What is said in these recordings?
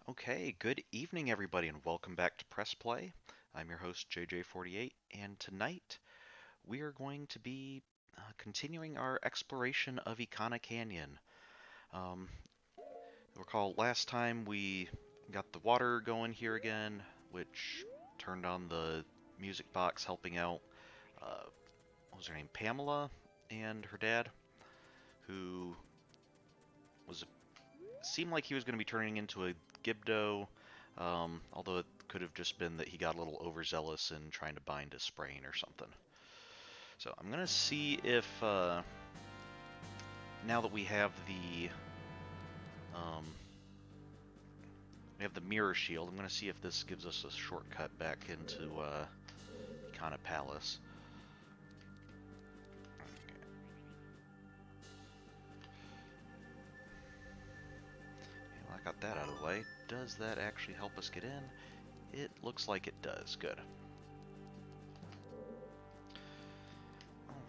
Okay, good evening, everybody, and welcome back to Press Play. I'm your host, JJ48, and tonight we are going to be continuing our exploration of Ikana Canyon. Um, Recall last time we got the water going here again, which turned on the music box, helping out, what was her name, Pamela, and her dad, who was seemed like he was going to be turning into a Gibdo, although it could have just been that he got a little overzealous in trying to bind a sprain or something. So I'm going to see if, now that um, we have the mirror shield, I'm going to see if this gives us a shortcut back into Ikana Palace. Well, I got that out of the way. Does that actually help us get in? It looks like it does. Good.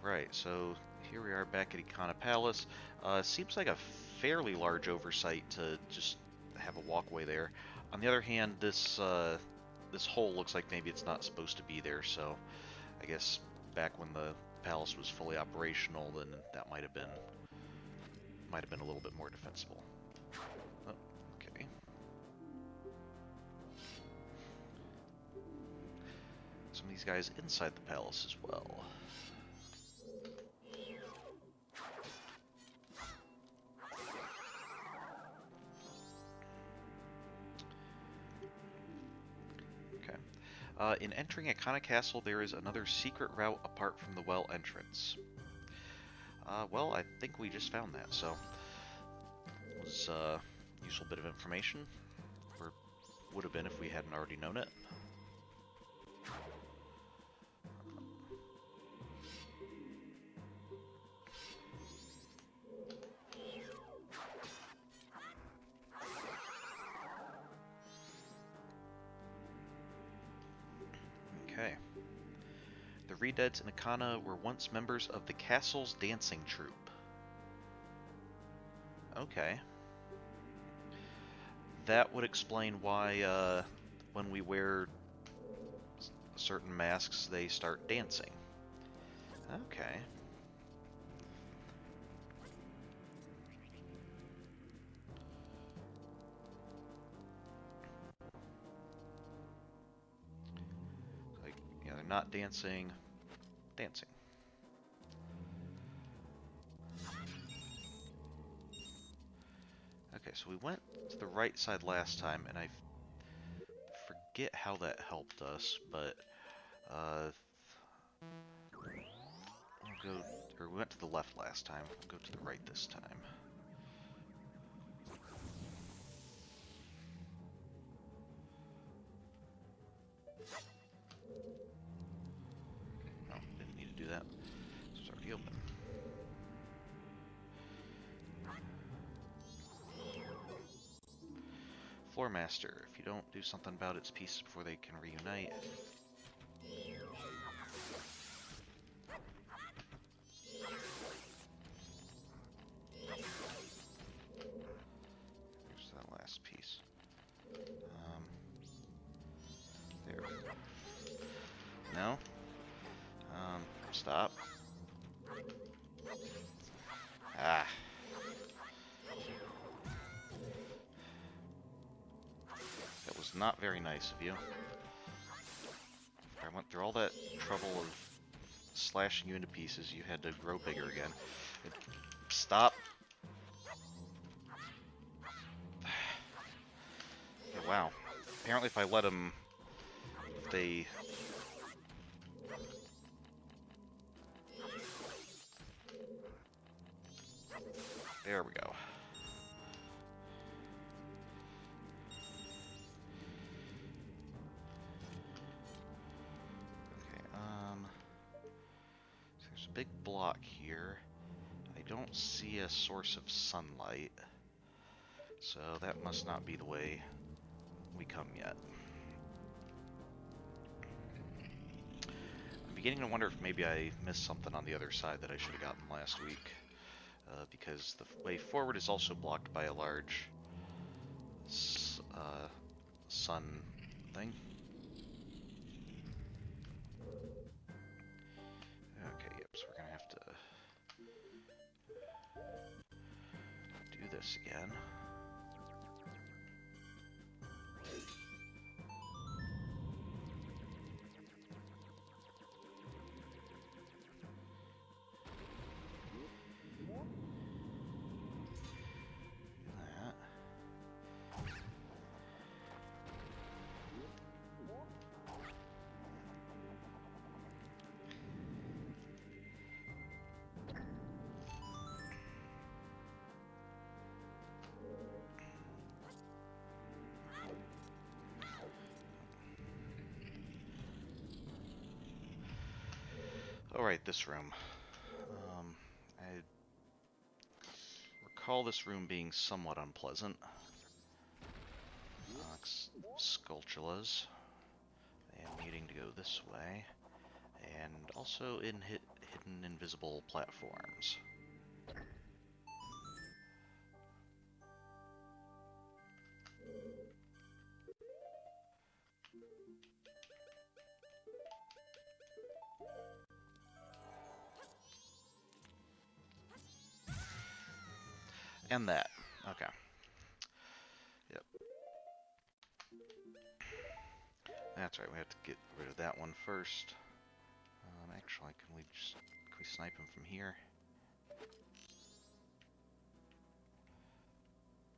Alright, so here we are back at Ikana Palace. Seems like a fairly large oversight to just have a walkway there. On the other hand, this hole looks like maybe it's not supposed to be there, so I guess back when the palace was fully operational, then that might have been a little bit more defensible. Oh, okay. Some of these guys inside the palace as well. In entering Ikana Castle, there is another secret route apart from the well entrance. Well, I think we just found that, so it was a useful bit of information, or would have been if we hadn't already known it. Okay. The Redeads in Ikana were once members of the castle's dancing troupe. Okay. That would explain why, when we wear certain masks, they start dancing. Okay. Like, yeah, they're not dancing, dancing. Okay, so we went to the right side last time, and I forget how that helped us, but we'll go. Or we went to the left last time. We'll go to the right this time. Oh, didn't need to do that. It's already open. Floor Master. If you don't do something about its pieces before they can reunite. There's that last piece. There. No? Stop. Ah. That was not very nice of you. I went through all that trouble of slashing you into pieces, you had to grow bigger again. Stop. Okay, wow. Apparently if I let them... they... There we go. Okay, so there's a big block here. I don't see a source of sunlight, so that must not be the way we come yet. I'm beginning to wonder if maybe I missed something on the other side that I should have gotten last week, because the way forward is also blocked by a large sun thing. Okay, yep, so we're gonna have to do this again. Alright, this room. I recall this room being somewhat unpleasant. Sculptulas. And needing to go this way. And also in hidden invisible platforms. And that. Okay. Yep. That's right, we have to get rid of that one first. Actually, can we snipe him from here?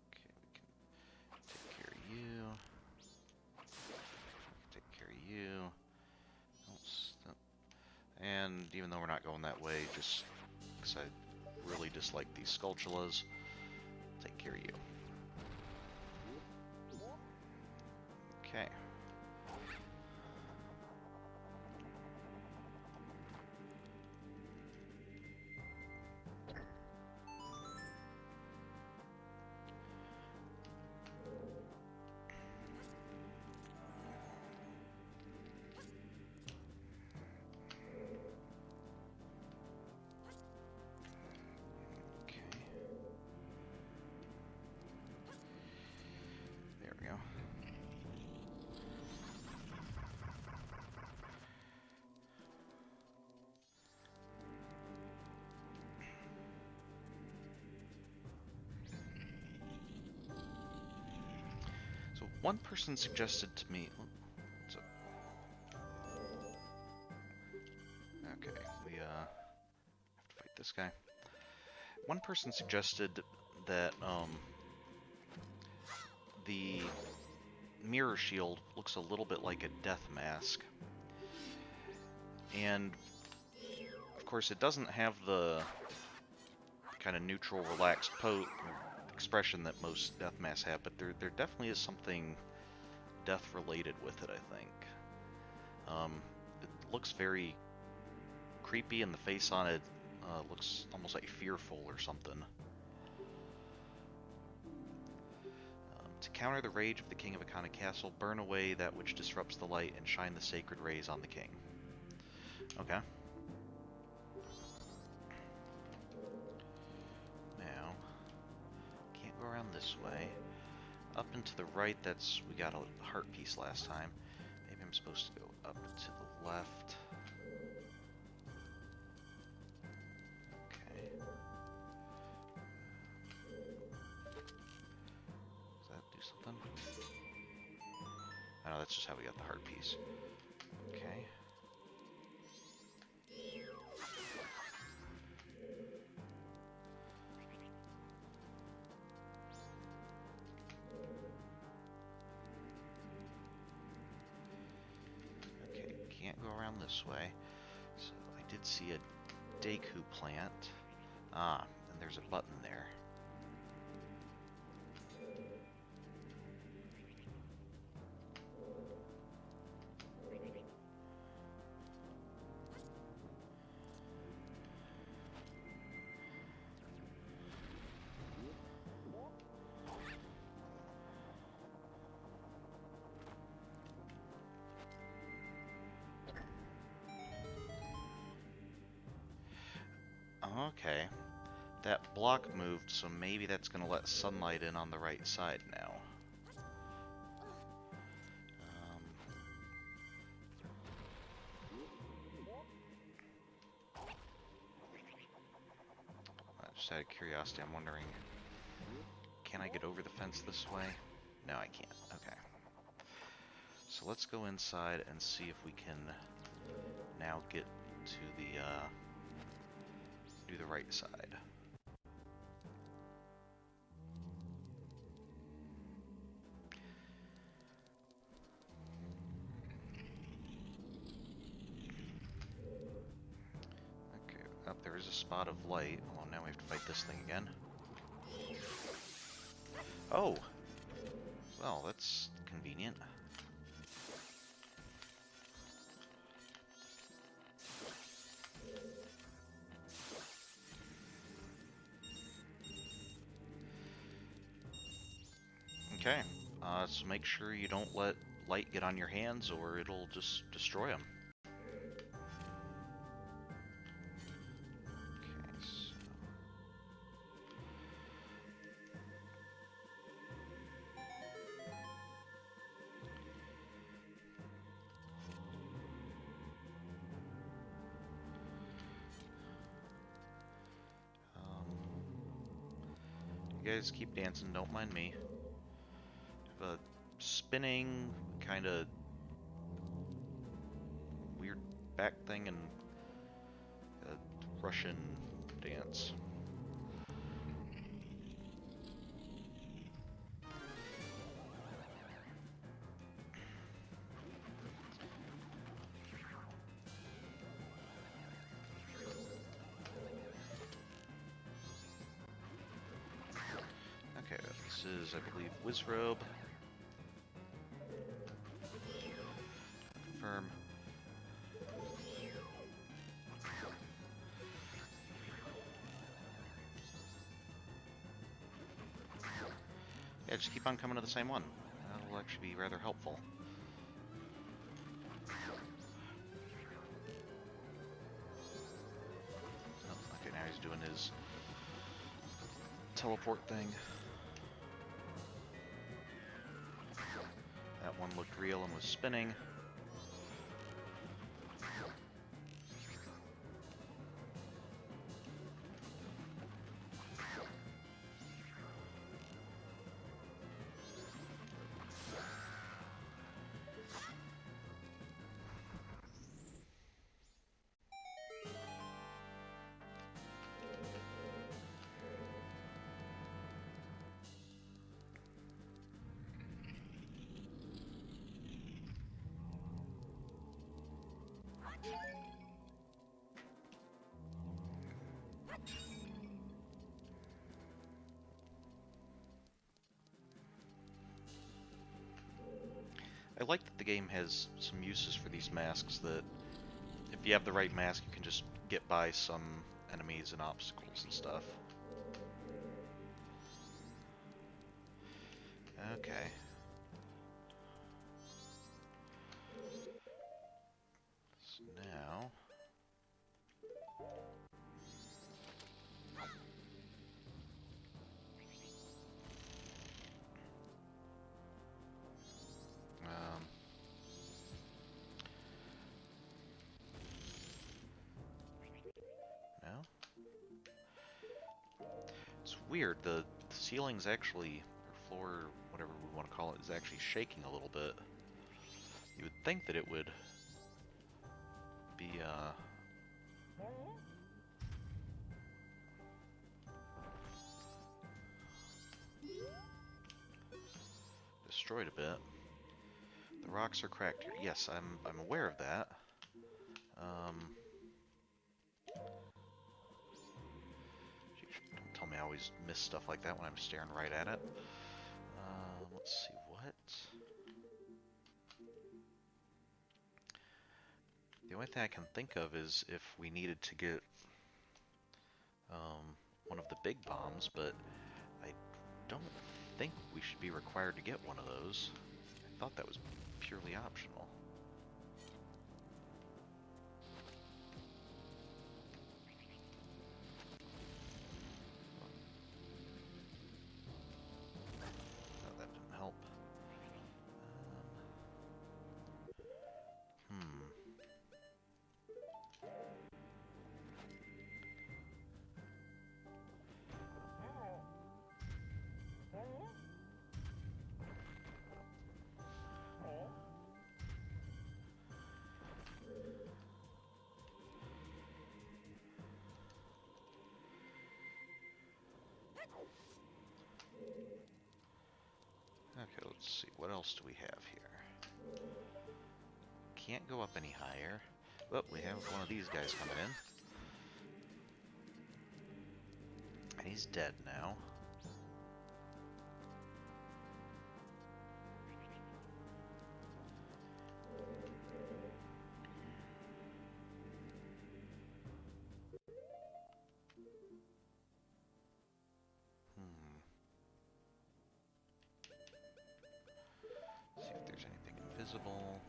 Okay, we can take care of you. Take care of you. Don't stop. And even though we're not going that way, just because I really dislike these Sculptulas, take care of you. Okay. There we go. So one person suggested to me... What's up? Okay, we have to fight this guy. One person suggested that the mirror shield looks a little bit like a death mask. And of course it doesn't have the kind of neutral, relaxed expression that most death masks have, but there definitely is something death related with it, I think. It looks very creepy, and the face on it looks almost like fearful or something. To counter the rage of the king of Ikana Castle, burn away that which disrupts the light and shine the sacred rays on the king. Okay. Now, can't go around this way. Up and to the right, we got a heart piece last time. Maybe I'm supposed to go up to the left. Okay. Does that do something? I know, that's just how we got the heart piece. Okay. Okay, can't go around this way. So I did see a Deku plant. Ah, and there's a button there. Okay, that block moved, so maybe that's going to let sunlight in on the right side now. Just out of curiosity, I'm wondering, can I get over the fence this way? No, I can't. Okay. So let's go inside and see if we can now get to the, do the right side. Okay, up there is a spot of light. Oh, now we have to fight this thing again. Oh! Well, that's convenient. Okay, so make sure you don't let light get on your hands or it'll just destroy them. Okay, so... You guys keep dancing, don't mind me. A spinning, kind of weird back thing and a Russian dance. Okay, this is, I believe, Wizrobe. Confirm. Yeah, just keep on coming to the same one. That'll actually be rather helpful. Oh, okay, now he's doing his teleport thing. That one looked real and was spinning. I like that the game has some uses for these masks that, if you have the right mask, you can just get by some enemies and obstacles and stuff. Okay. So now... no? It's weird, the ceiling's actually, or floor, whatever we want to call it, is actually shaking a little bit. You would think that it would be, destroyed a bit. The rocks are cracked here. Yes, I'm aware of that. Don't tell me I always miss stuff like that when I'm staring right at it. Let's see, what? The only thing I can think of is if we needed to get one of the big bombs, but I don't think we should be required to get one of those. I thought that was purely optional. Oh, that didn't help. Okay, let's see. What else do we have here? Can't go up any higher. Oh, we have one of these guys coming in. And he's dead now. See if there's anything invisible.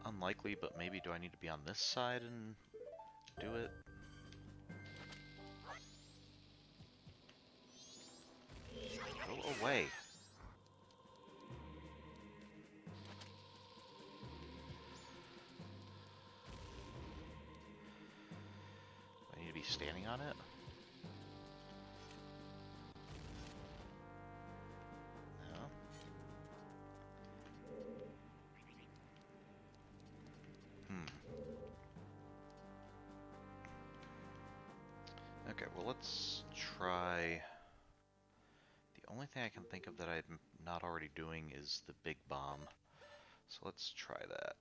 Unlikely, but maybe do I need to be on this side and do it? Go away. I need to be standing on it? No. Okay, well let's try... The only thing I can think of that I'm not already doing is the big bomb. So let's try that.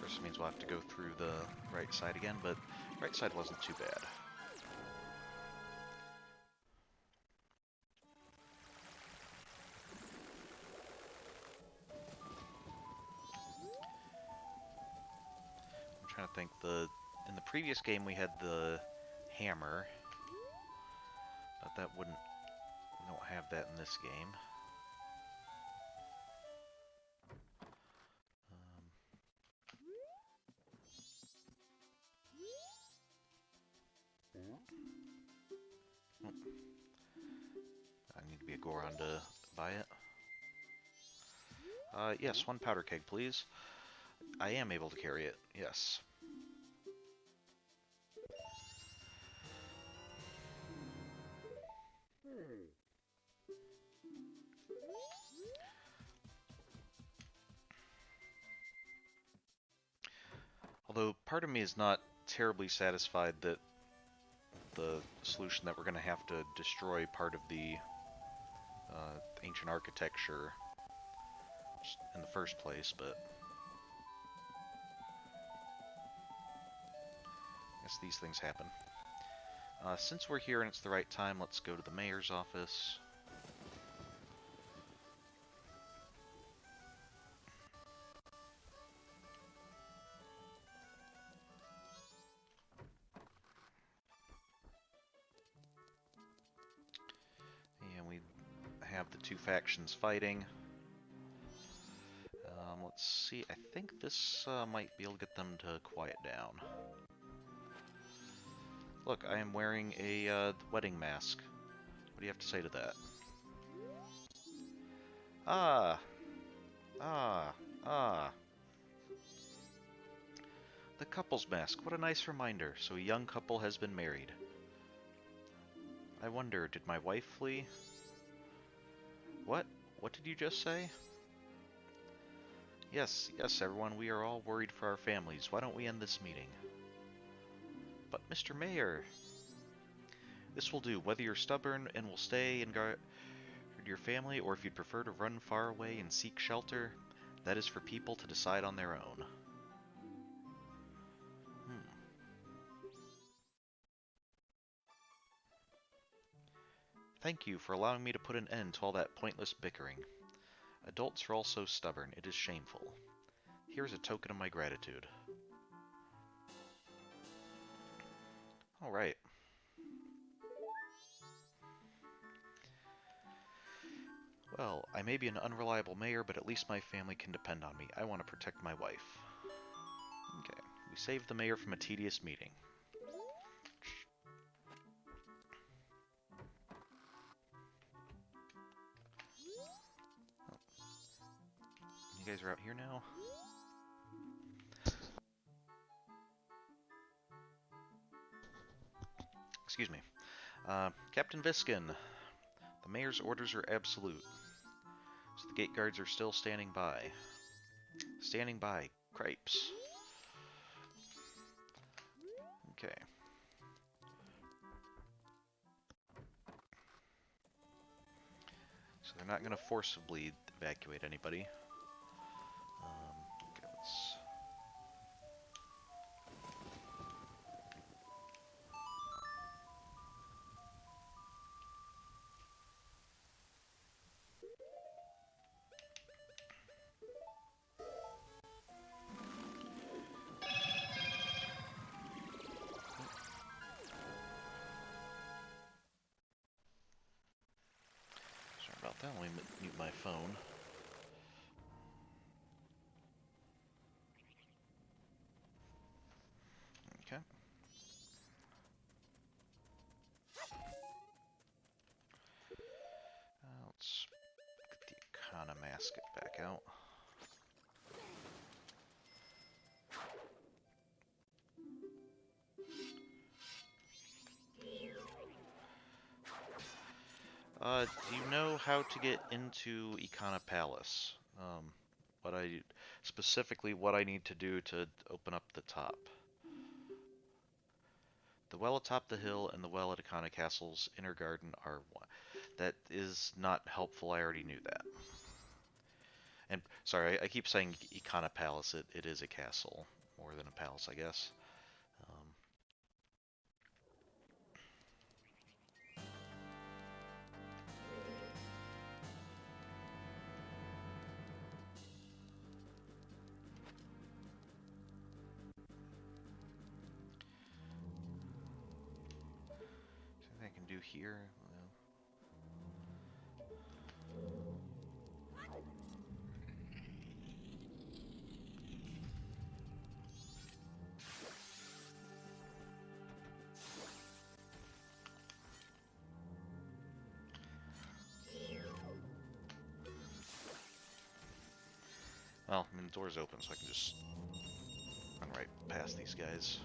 First means we'll have to go through the right side again, but right side wasn't too bad. I'm trying to think, in the previous game we had the hammer, but we don't have that in this game. I need to be a Goron to buy it. Yes, one powder keg, please. I am able to carry it, yes. Although part of me is not terribly satisfied that the solution that we're going to have to destroy part of the ancient architecture in the first place, but I guess these things happen. Since we're here and it's the right time, let's go to the mayor's office. And we have the two factions fighting. Let's see, I think this might be able to get them to quiet down. Look, I am wearing a wedding mask. What do you have to say to that? Ah! Ah! Ah! The couple's mask, what a nice reminder. So a young couple has been married. I wonder, did my wife flee? What? What did you just say? Yes, yes, everyone, we are all worried for our families. Why don't we end this meeting? But, Mr. Mayor... This will do, whether you're stubborn and will stay and guard your family, or if you'd prefer to run far away and seek shelter, that is for people to decide on their own. Thank you for allowing me to put an end to all that pointless bickering. Adults are all so stubborn, it is shameful. Here's a token of my gratitude. Alright. Well, I may be an unreliable mayor, but at least my family can depend on me. I want to protect my wife. Okay, we saved the mayor from a tedious meeting. Oh, you guys are out here now? Excuse me. Captain Viskin, the mayor's orders are absolute. So the gate guards are still standing by. Standing by. Cripes. Okay. So they're not going to forcibly evacuate anybody. Okay, let's... Sorry about that. Let me mute my phone. Okay. Let's get the Ikana mascot back out. Do you know how to get into Ikana Palace? Specifically what I need to do to open up the top. The well atop the hill and the well at Ikana Castle's inner garden are one. That is not helpful, I already knew that. And, sorry, I keep saying Ikana Palace, it is a castle, more than a palace, I guess. Something I can do here? Well, I mean, the door's open, so I can just run right past these guys.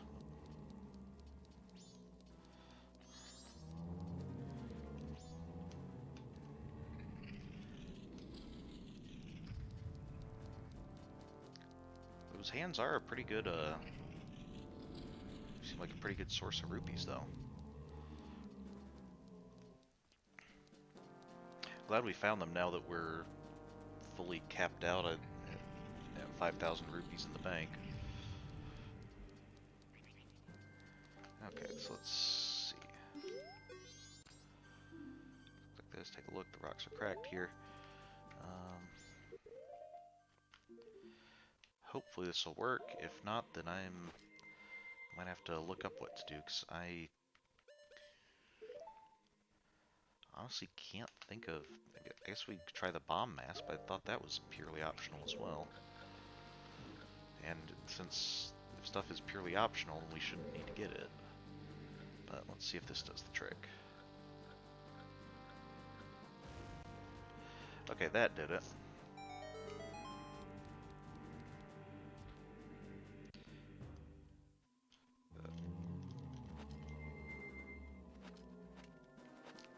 Those hands are a pretty good, seem like a pretty good source of rupees, though. Glad we found them now that we're fully capped out at 5,000 rupees in the bank. Okay, so let's see. Like this, take a look. The rocks are cracked here. Hopefully this will work. If not, then might have to look up what to do, because I honestly can't think of... I guess we could try the bomb mask, but I thought that was purely optional as well. And since if stuff is purely optional, we shouldn't need to get it. But let's see if this does the trick. Okay, that did it.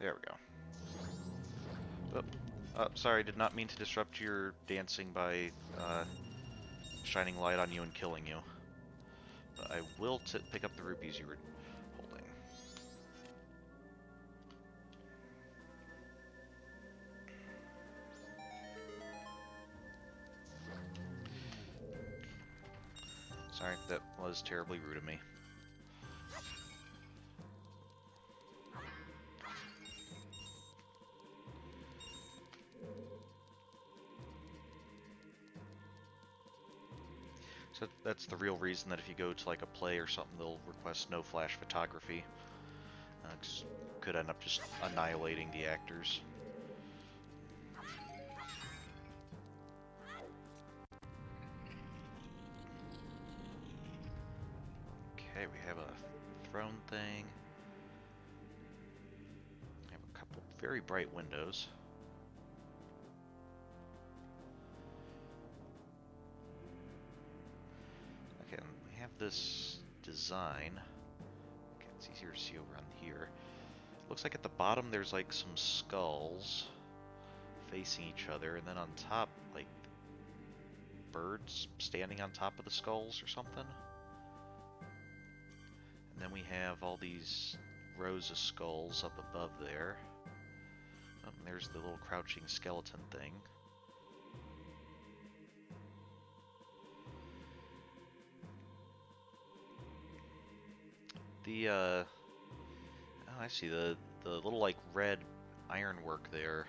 There we go. Oh, sorry, did not mean to disrupt your dancing by shining light on you and killing you. But I will pick up the rupees you were holding. Sorry, that was terribly rude of me. So that's the real reason that if you go to like a play or something, they'll request no flash photography. 'Cause could end up just annihilating the actors. very bright windows. Okay, and we have this design. Okay, it's easier to see over on here. Looks like at the bottom there's like some skulls facing each other, and then on top, like birds standing on top of the skulls or something. And then we have all these rows of skulls up above there. There's the little crouching skeleton thing. Oh, I see the little like red ironwork there.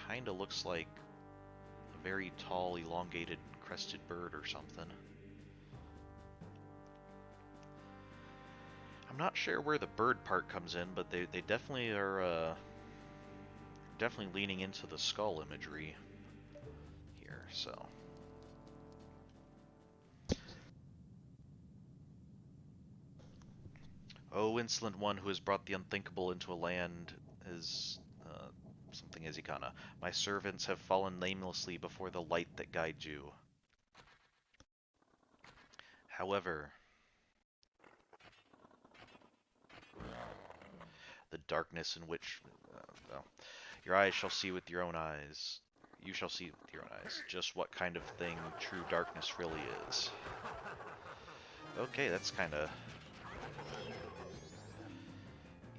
Kinda looks like a very tall, elongated, crested bird or something. I'm not sure where the bird part comes in, but they definitely are definitely leaning into the skull imagery here, so. Oh, insolent one who has brought the unthinkable into a land is something as Ikana. My servants have fallen namelessly before the light that guides you. However, the darkness in which well, your eyes shall see with your own eyes. You shall see with your own eyes just what kind of thing true darkness really is. Okay, that's kind of...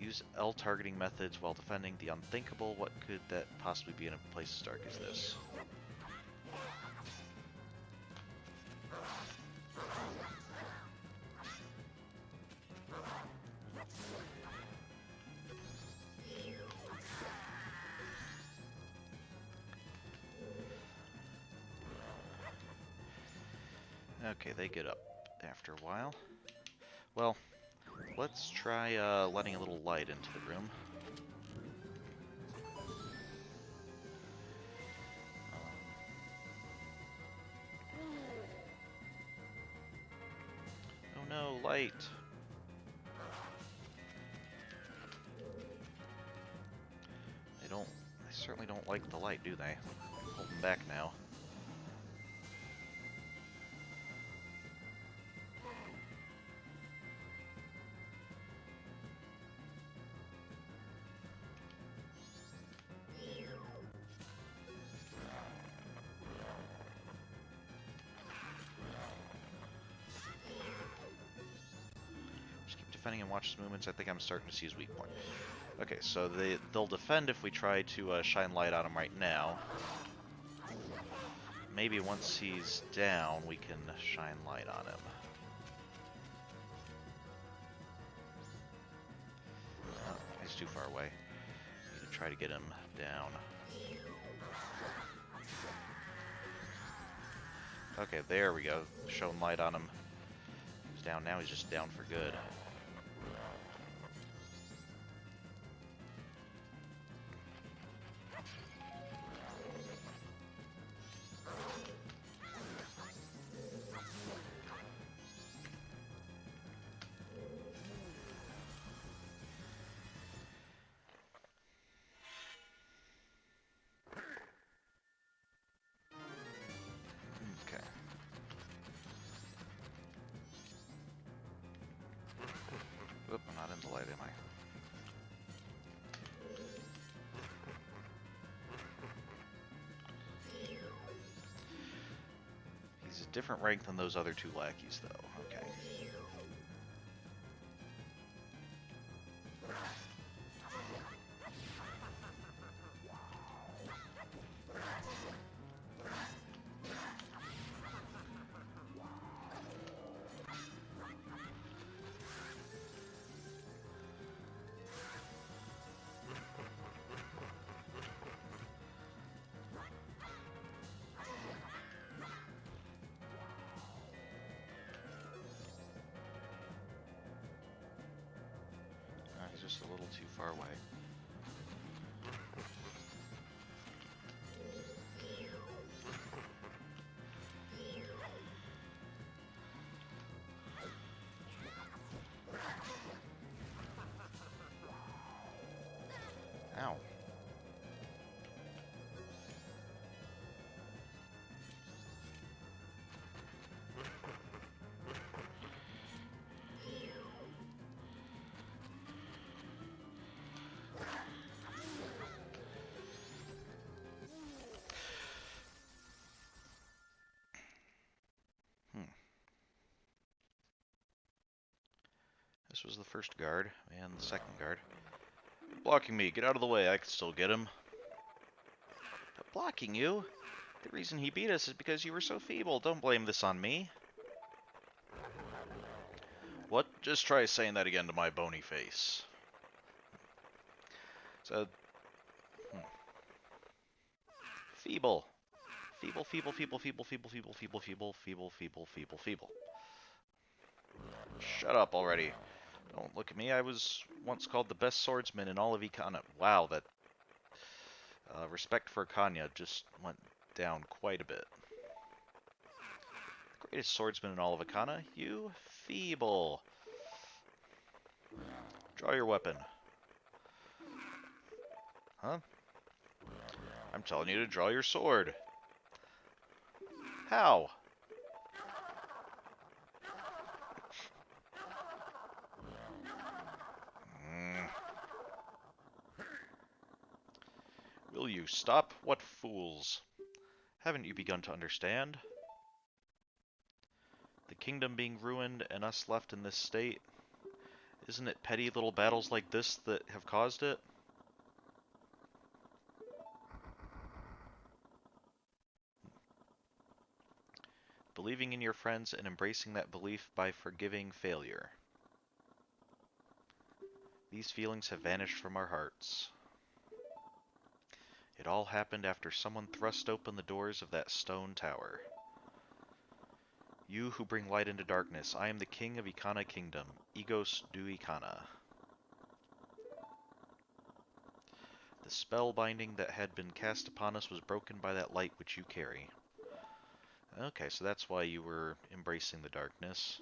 Use L targeting methods while defending the unthinkable. What could that possibly be in a place as dark as this? Okay, they get up after a while. Well, let's try letting a little light into the room. Oh no, light! They certainly don't like the light, do they? Hold them back now. Just keep defending and watch his movements. I think I'm starting to see his weak point. Okay, so they'll defend if we try to shine light on him right now. Maybe once he's down, we can shine light on him. Oh, he's too far away. Need to try to get him down. Okay, there we go. Showing light on him. He's down now, he's just down for good. Okay. Oop, I'm not into light, am I? He's a different rank than those other two lackeys, though. Okay. He's just a little too far away. Ow. Hmm. This was the first guard, and the second guard. Blocking me, get out of the way, I can still get him. But blocking you? The reason he beat us is because you were so feeble, don't blame this on me. What? Just try saying that again to my bony face. So, feeble. Feeble, feeble, feeble, feeble, feeble, feeble, feeble, feeble, feeble, feeble, feeble, feeble. Shut up already. Don't look at me, I was once called the best swordsman in all of Ikana. Wow, that respect for Ikana just went down quite a bit. The greatest swordsman in all of Ikana? You feeble. Draw your weapon. Huh? I'm telling you to draw your sword. How? Will you stop? What fools! Haven't you begun to understand? The kingdom being ruined and us left in this state? Isn't it petty little battles like this that have caused it? Believing in your friends and embracing that belief by forgiving failure. These feelings have vanished from our hearts. It all happened after someone thrust open the doors of that stone tower. You who bring light into darkness, I am the king of Ikana Kingdom, Egos du Ikana. The spell binding that had been cast upon us was broken by that light which you carry. Okay, so that's why you were embracing the darkness.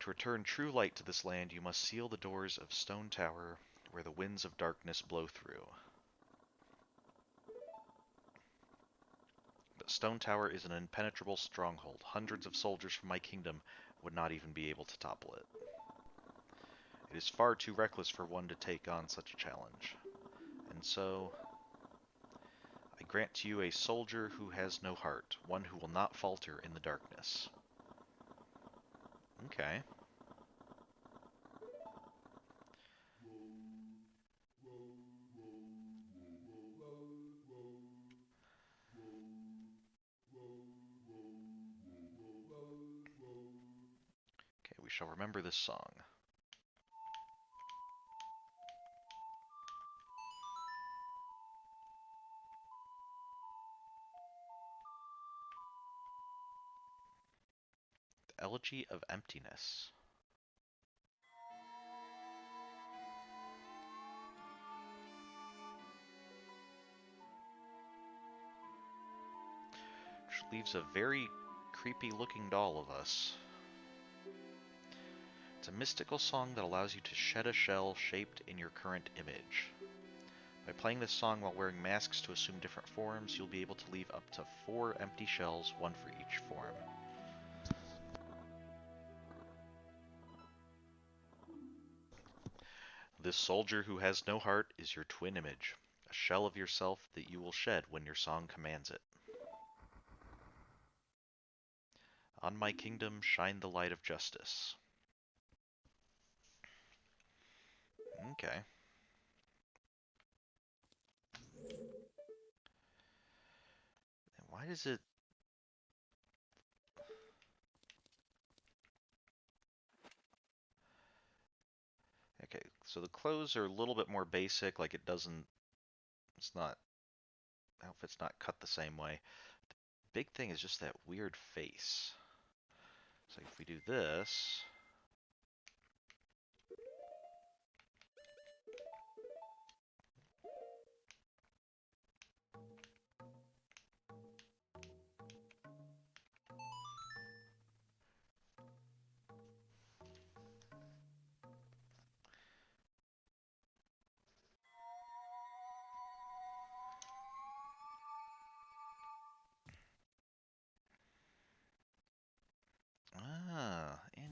To return true light to this land, you must seal the doors of Stone Tower, where the winds of darkness blow through. But Stone Tower is an impenetrable stronghold. Hundreds of soldiers from my kingdom would not even be able to topple it. It is far too reckless for one to take on such a challenge. And so, I grant to you a soldier who has no heart, one who will not falter in the darkness. Okay. Okay, we shall remember this song. The Elegy of Emptiness. Which leaves a very creepy looking doll of us. It's a mystical song that allows you to shed a shell shaped in your current image. By playing this song while wearing masks to assume different forms, you'll be able to leave up to 4 empty shells, one for each form. This soldier who has no heart is your twin image, a shell of yourself that you will shed when your song commands it. On my kingdom shine the light of justice. Okay. Why does it... Okay, so the clothes are a little bit more basic, like it doesn't... It's not... Outfit's not cut the same way. The big thing is just that weird face. So if we do this...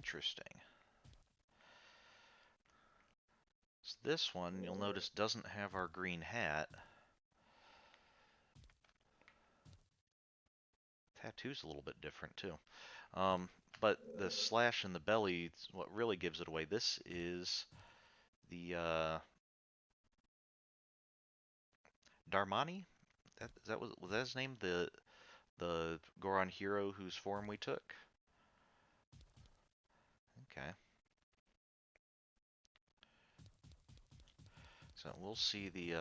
Interesting. So this one, you'll notice, doesn't have our green hat. Tattoo's a little bit different too. But the slash in the belly is what really gives it away. This is the Darmani? Was that his name? The Goron hero whose form we took? Okay. So we'll see the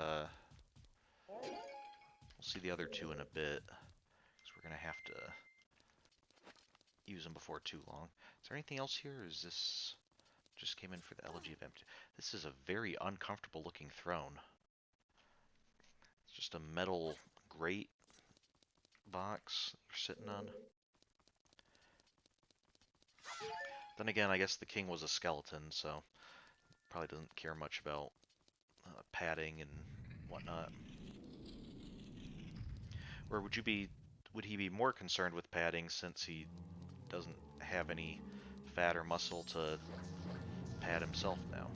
other two in a bit, because we're gonna have to use them before too long. Is there anything else here? Or is this just came in for the Elegy of Empty? This is a very uncomfortable looking throne. It's just a metal grate box you're sitting on. Then again, I guess the king was a skeleton, so probably doesn't care much about padding and whatnot. Or would he be more concerned with padding since he doesn't have any fat or muscle to pad himself now?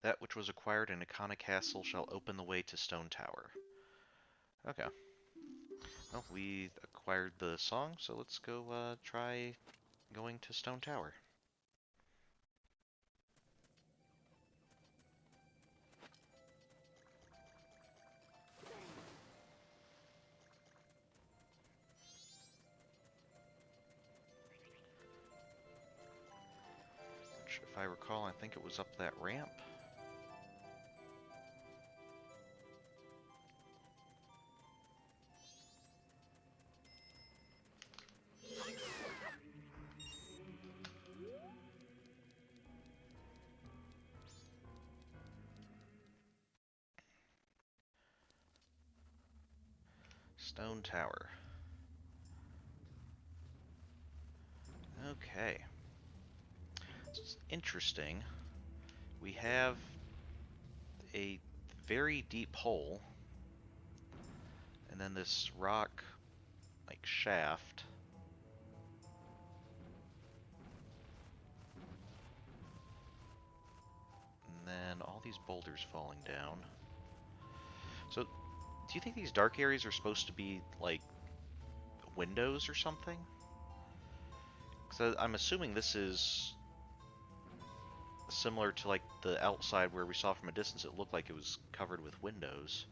That which was acquired in Ikana Castle shall open the way to Stone Tower. Okay. Well, we acquired the song, so let's go try going to Stone Tower. Which, if I recall, I think it was up that ramp. Stone Tower. Okay. It's interesting. We have a very deep hole, and then this rock, like, shaft. And then all these boulders falling down. So, do you think these dark areas are supposed to be, like, windows or something? Because I'm assuming this is similar to, like, the outside where we saw from a distance. It looked like it was covered with windows.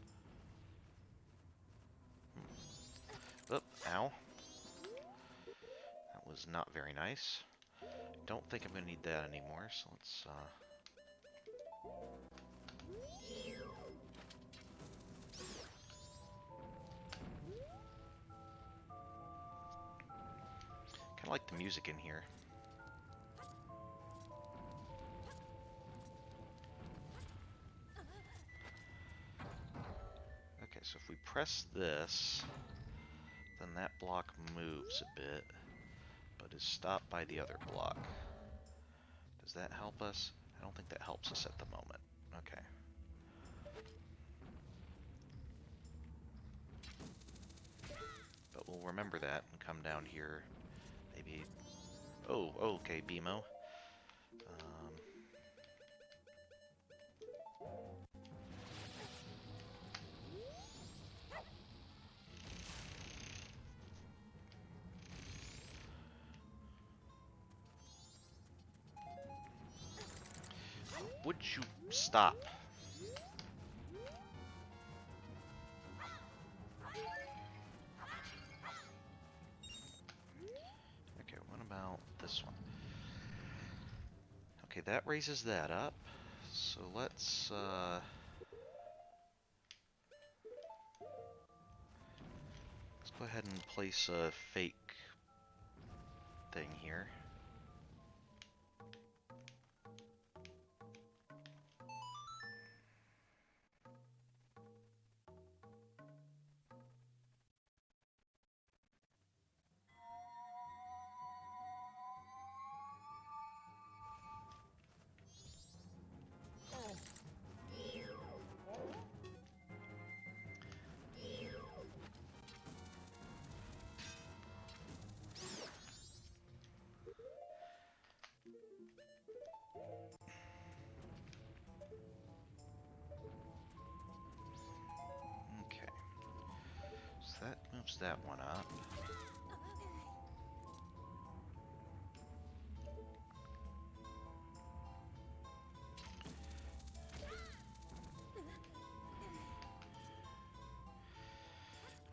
Oh, ow. That was not very nice. Don't think I'm going to need that anymore, so let's, kind of like the music in here. Okay, so if we press this, then that block moves a bit, but is stopped by the other block. Does that help us? I don't think that helps us at the moment. Okay. But we'll remember that and come down here. Maybe... Oh, okay, BMO. Would you stop? Okay, what about this one? Okay, that raises that up. So let's go ahead and place a fake thing here. use that one up.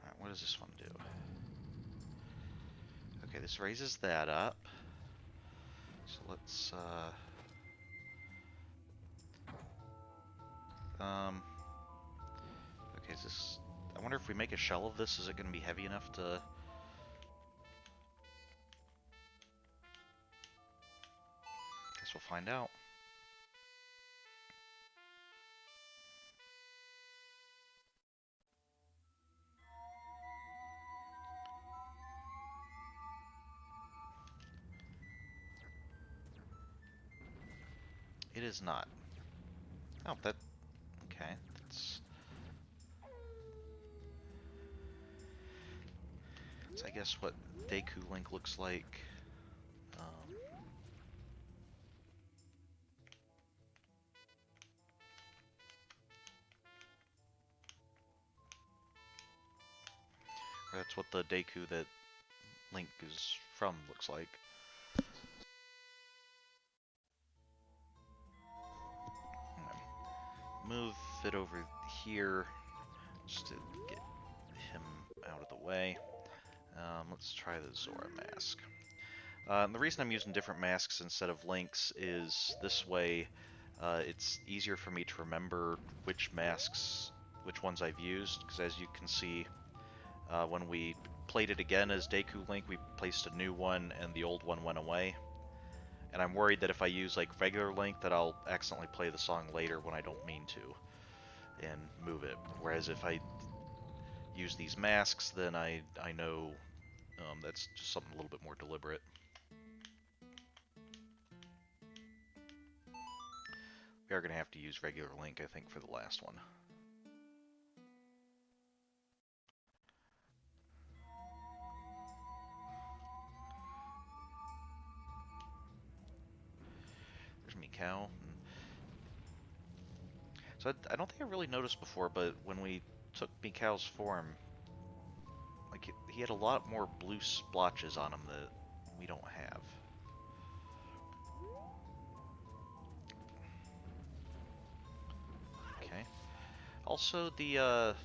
Alright, what does this one do? Okay, this raises that up. So let's, okay, is this... I wonder if we make a shell of this, is it going to be heavy enough to... Guess we'll find out. It is not. Oh, that... Okay, that's... That's, I guess, what Deku Link looks like. Or that's what the Deku that Link is from looks like. Move it over here just to get him out of the way. Let's try the Zora mask. The reason I'm using different masks instead of Link's is this way it's easier for me to remember which ones I've used, because as you can see, when we played it again as Deku Link, we placed a new one and the old one went away. And I'm worried that if I use like regular Link that I'll accidentally play the song later when I don't mean to and move it. Whereas if I use these masks, then I know that's just something a little bit more deliberate. We are going to have to use regular Link, I think, for the last one. There's Mikau. So I don't think I really noticed before, but when we took Mikau's form, like he had a lot more blue splotches on him that we don't have. Okay. Also, the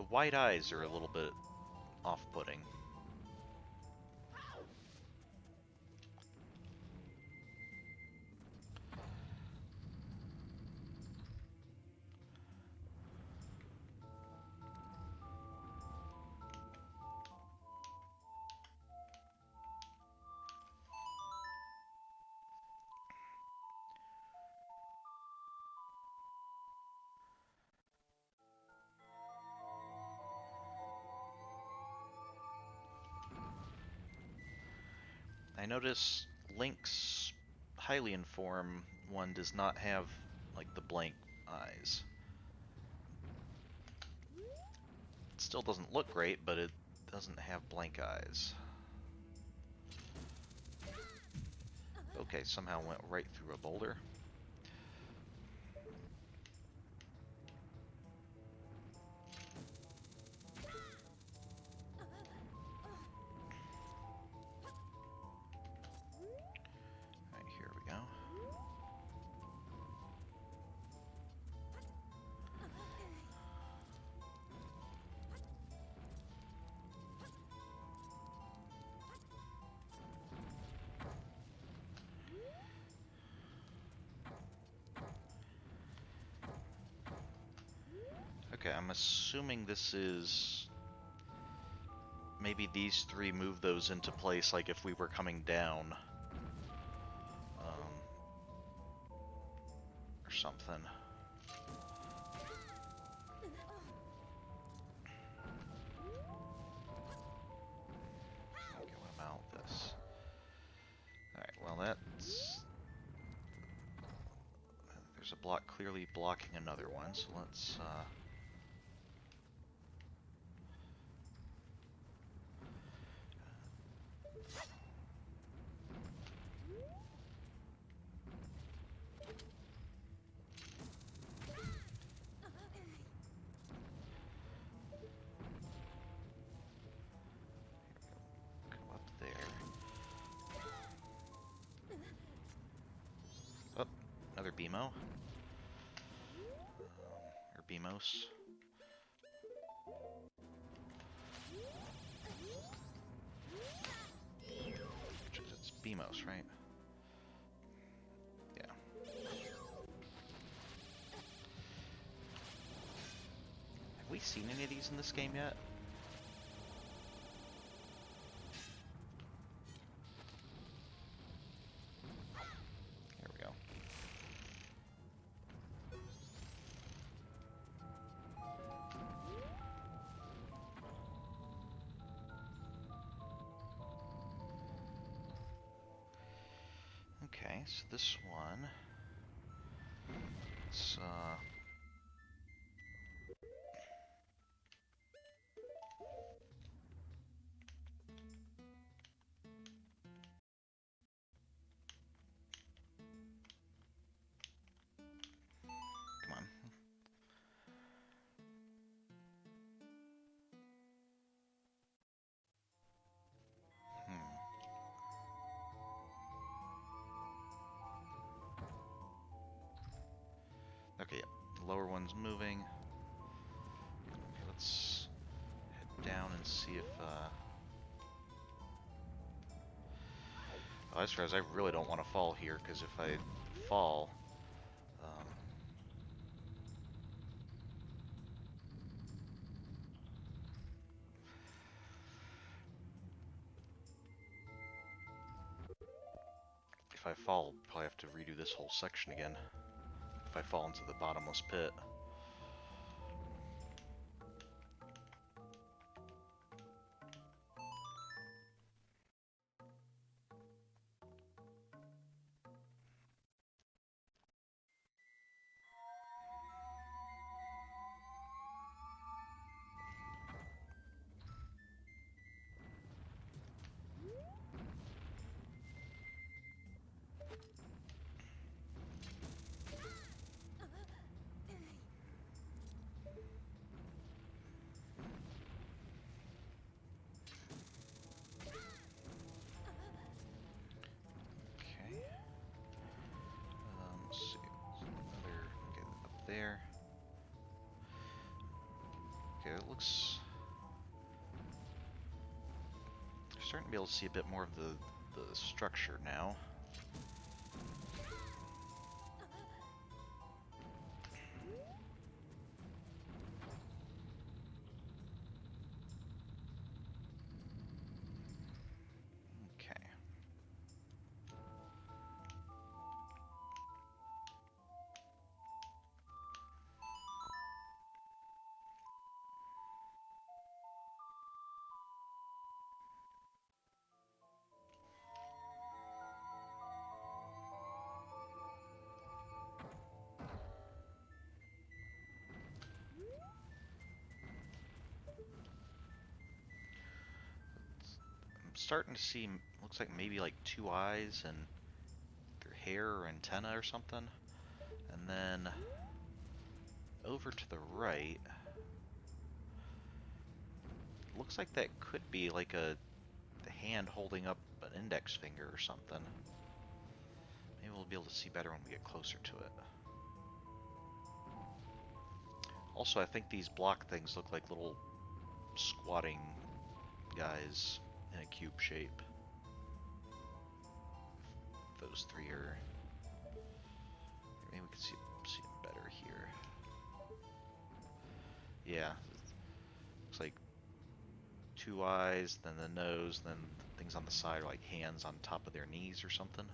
white eyes are a little bit off-putting. I notice Link's Hylian form one does not have like the blank eyes. It still doesn't look great, but it doesn't have blank eyes. Okay, somehow went right through a boulder. Alright, here we go. Okay, I'm assuming this is... Maybe these three move those into place, like if we were coming down. Or something. Okay, what about this? Alright, well that's... There's a block clearly blocking another one, so let's... BMO. Or BMOS. It's BMOS, right? Yeah. Have we seen any of these in this game yet? Here we go. Okay, so this one, it's come on. Okay, yeah. The lower one's moving. Okay, let's head down and see if oh, I suppose I really don't want to fall here, because if I fall, if I fall, I'll probably have to redo this whole section again. If I fall into the bottomless pit. Okay. Let's see. Another. Okay, up there. Okay, it looks. You're starting to be able to see a bit more of the structure now. Okay. I'm starting to see, looks like maybe like two eyes and their hair or antenna or something. And then over to the right, looks like that could be like the hand holding up an index finger or something. Maybe we'll be able to see better when we get closer to it. Also, I think these block things look like little squatting guys in a cube shape. Those three are... Maybe we can see them better here. Yeah. Looks like two eyes, then the nose, then things on the side are like hands on top of their knees or something.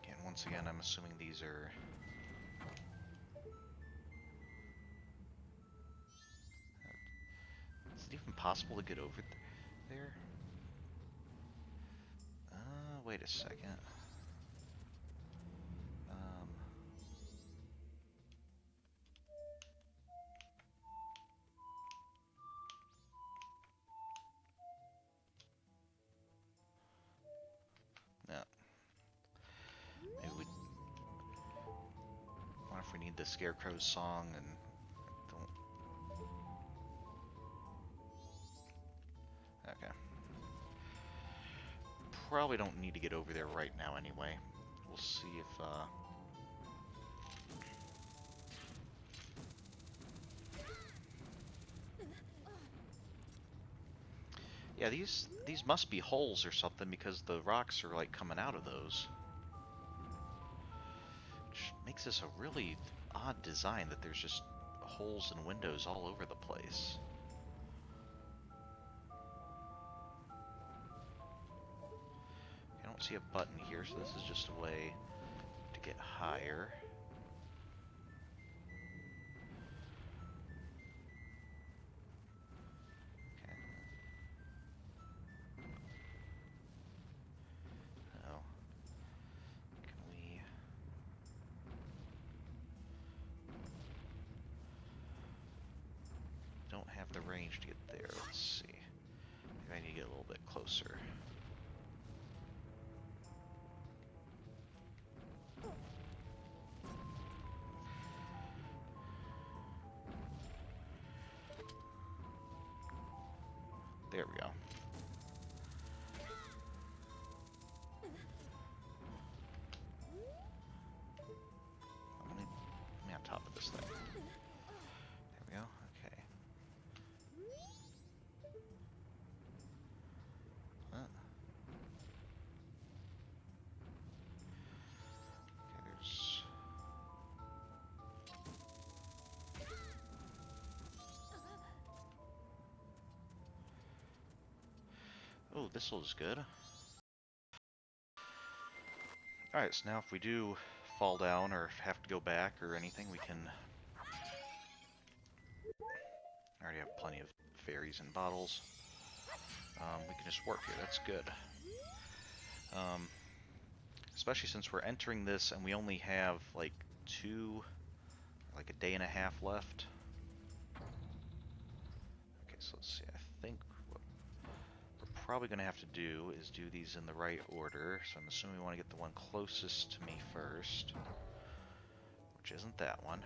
And once again, I'm assuming these are... Is it even possible to get over there? Wait a second. the Scarecrow's song and don't... Okay. Probably don't need to get over there right now anyway. We'll see if, yeah, these must be holes or something because the rocks are like coming out of those. Which makes this a really odd design that there's just holes and windows all over the place. I don't see a button here, so this is just a way to get higher. Okay. Oh. Can we... Don't have the range to get there. Let's see. Maybe I need to get a little bit closer. There we go. Let me on top of this thing. There we go. Okay. Okay, there's... Oh, this looks good. Alright, so now if we do fall down or have to go back or anything, we can... I already have plenty of fairies and bottles. We can just warp here, that's good. Especially since we're entering this and we only have like a day and a half left. Okay, so let's see, I think what we're probably going to have to do is do these in the right order. So I'm assuming we want to get the one closest to me first, which isn't that one.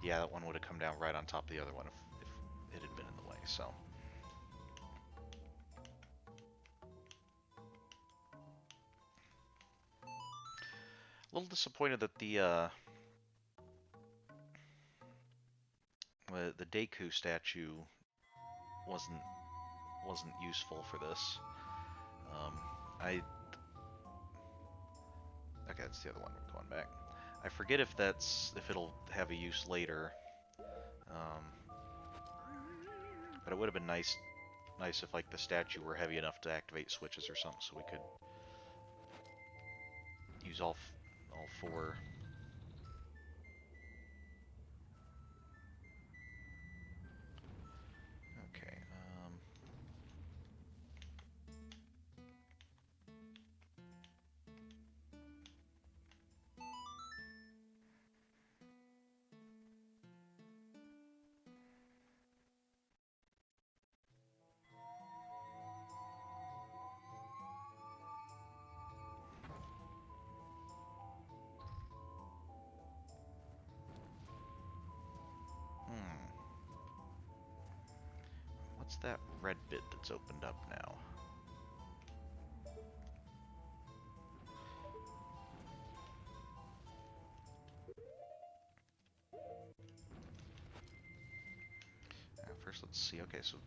Yeah, that one would have come down right on top of the other one if it had been in the way, so. A little disappointed that the Deku statue wasn't useful for this. Okay, that's the other one. We're going back. I forget if it'll have a use later. But it would have been nice if like the statue were heavy enough to activate switches or something, so we could use all four. Okay. What's that red bit that's opened up now? First, let's see. Okay, so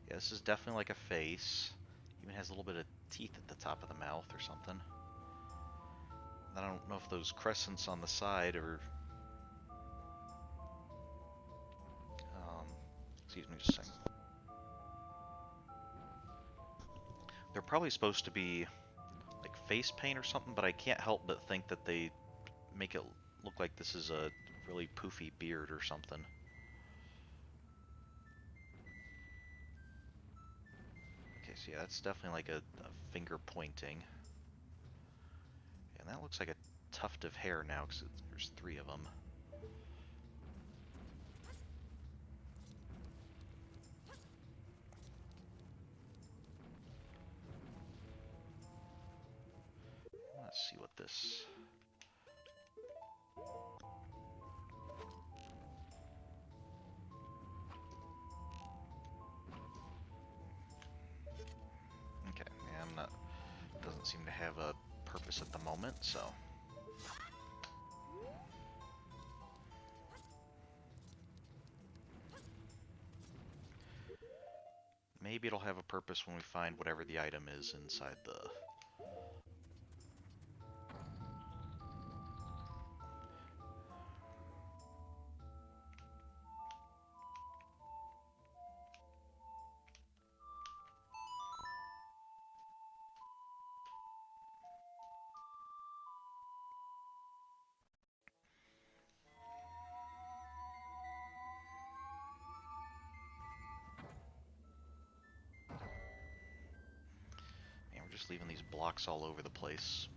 yeah, this is definitely like a face. Even has a little bit of teeth at the top of the mouth or something. I don't know if those crescents on the side are... excuse me just a second. They're probably supposed to be like face paint or something, but I can't help but think that they make it look like this is a really poofy beard or something. Okay, so yeah, that's definitely like a finger pointing. And that looks like a tuft of hair now, because there's 3 of them. Okay, yeah, I'm not... Doesn't seem to have a purpose at the moment, so... Maybe it'll have a purpose when we find whatever the item is inside the... And we're just leaving these blocks all over the place.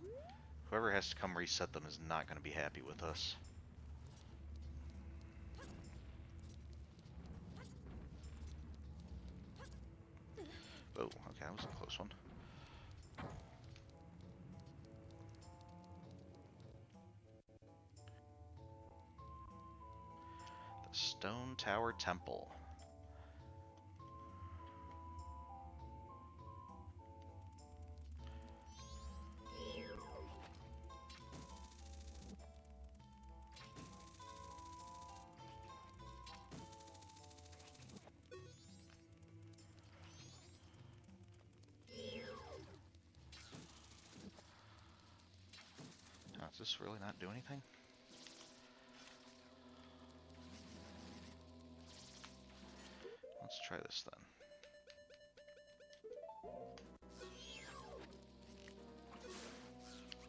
Whoever has to come reset them is not going to be happy with us. Oh, okay, that was a close one. The Stone Tower Temple. Oh, does this really not do anything? Let's try this then.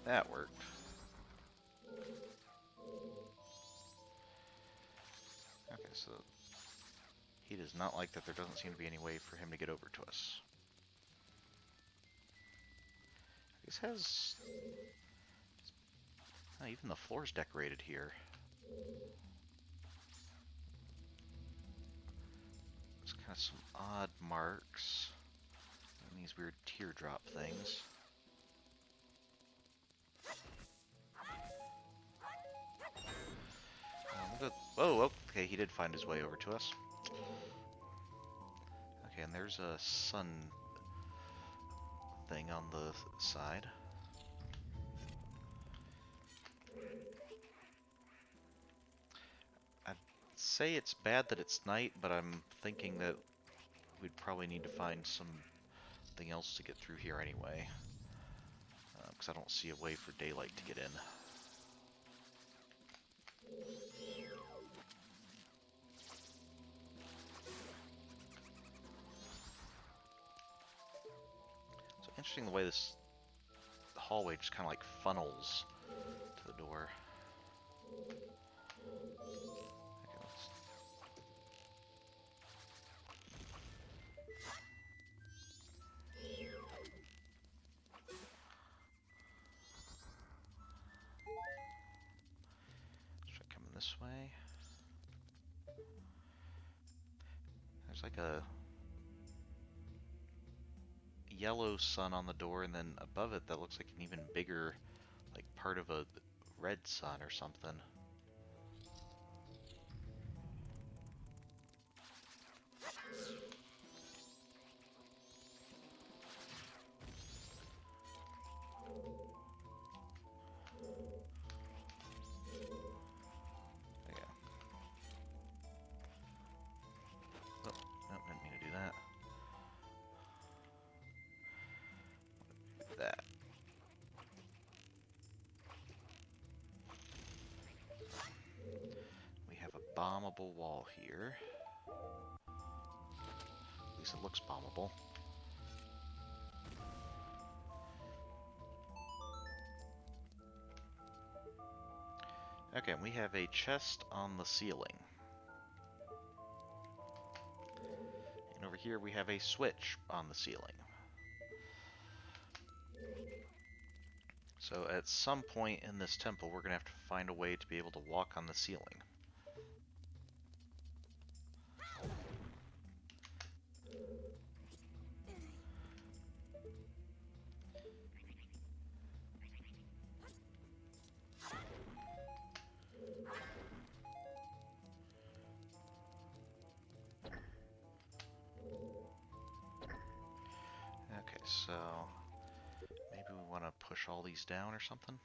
That worked. Okay, so he does not like that there doesn't seem to be any way for him to get over to us. This has... Oh, even the floor's decorated here. There's kind of some odd marks. And these weird teardrop things. We'll go... Oh, okay, he did find his way over to us. Okay, and there's a sun thing on the side. I'd say it's bad that it's night, but I'm thinking that we'd probably need to find something else to get through here anyway. Because I don't see a way for daylight to get in. So interesting the way this hallway just kind of like funnels to the door. Okay, let's try coming this way. There's like a yellow sun on the door, and then above it that looks like an even bigger, like part of a red sun or something. There you go. Oh, nope, didn't mean to do that. That. We have a bombable wall here. At least it looks bombable. Okay, we have a chest on the ceiling. And over here we have a switch on the ceiling. So at some point in this temple, we're going to have to find a way to be able to walk on the ceiling. So maybe we want to push all these down or something.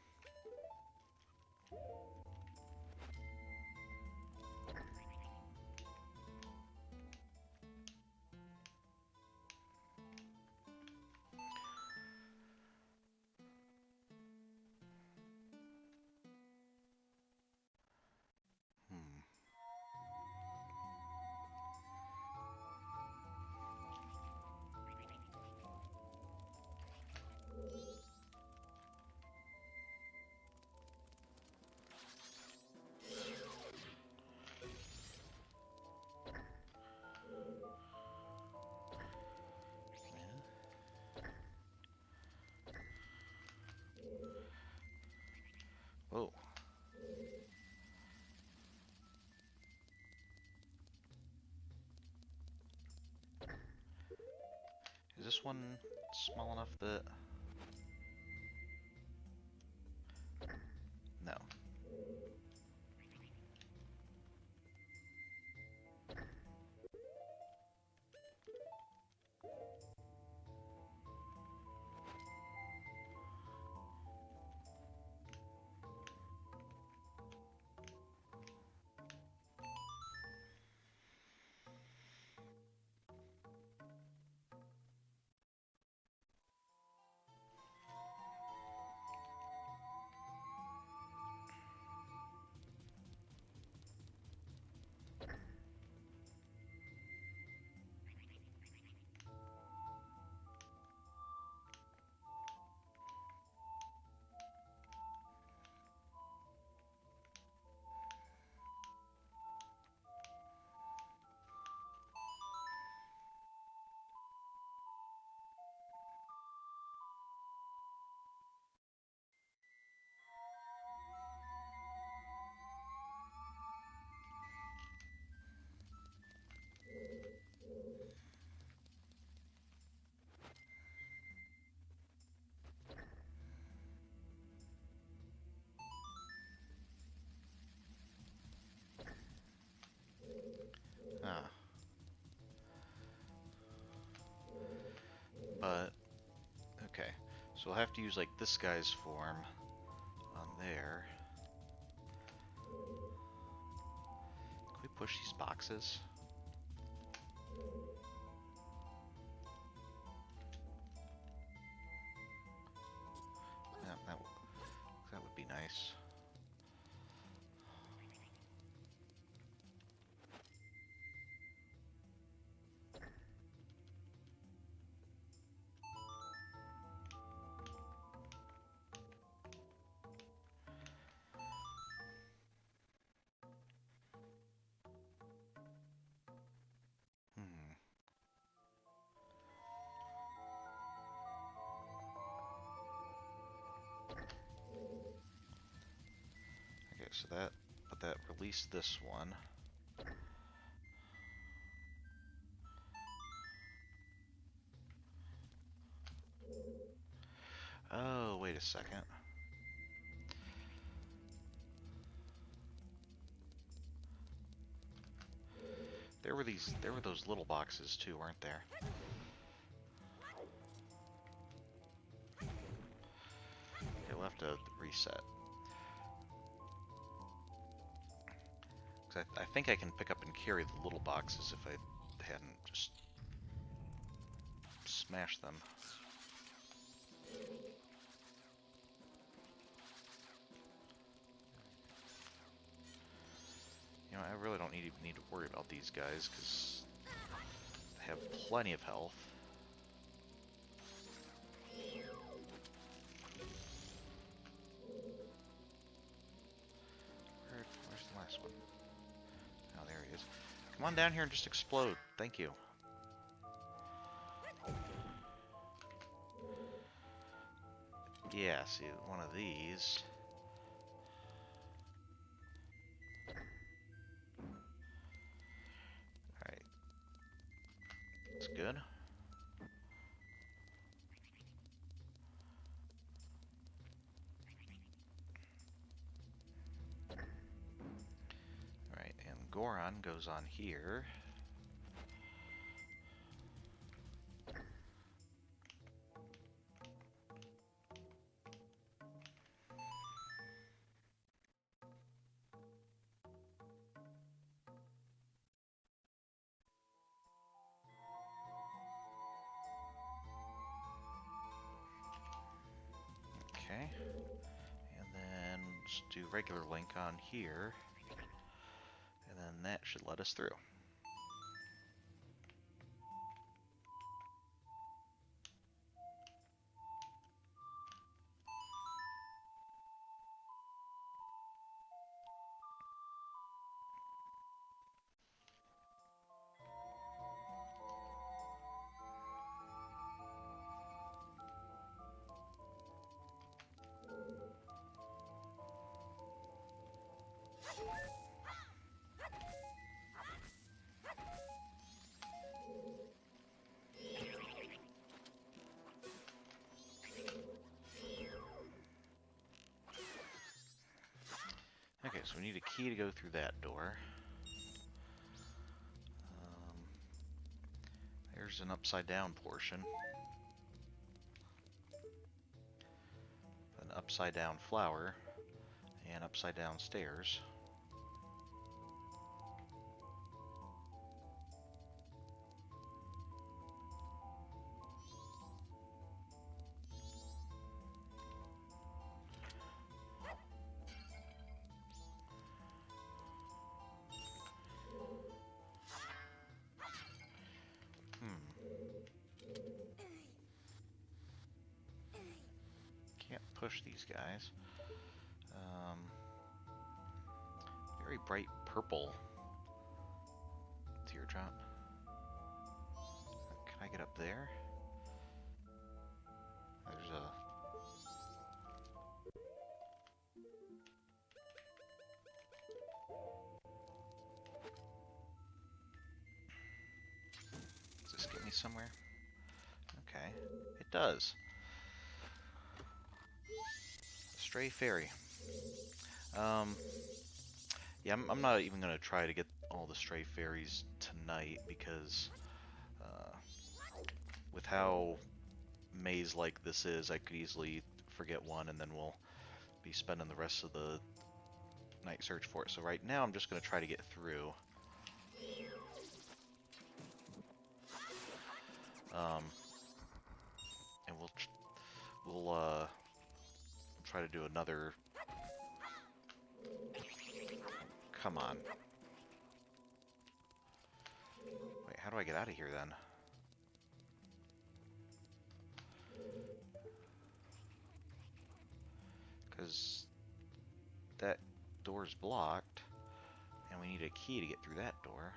Hmm. Whoa. Is this one small enough that... No. Ah. But, okay. So we'll have to use, like, this guy's form on there. Can we push these boxes? Yeah, that would be nice. Hmm. Okay, so that released this one. Oh, wait a second. There were those little boxes too, weren't there? Okay, we'll have to reset. 'Cause I think I can pick up and carry the little boxes if I hadn't just smashed them. You know, I really don't need to worry about these guys because they have plenty of health. Where's the last one? Oh, there he is. Come on down here and just explode. Thank you. Yeah, see, one of these. Alright. That's good. Alright, and Goron goes on here. Just do regular link on here, and then that should let us through. Okay, so we need a key to go through that door. There's an upside down portion. An upside down flower. And upside down stairs. Can't push these guys. Very bright purple teardrop. Can I get up there? There's a... Does this get me somewhere? Okay, it does. A stray fairy. Yeah, I'm not even going to try to get all the stray fairies tonight because with how maze-like this is, I could easily forget one and then we'll be spending the rest of the night search for it. So right now I'm just going to try to get through. And we'll try to do another... Come on. Wait, how do I get out of here then? Because that door's blocked, and we need a key to get through that door.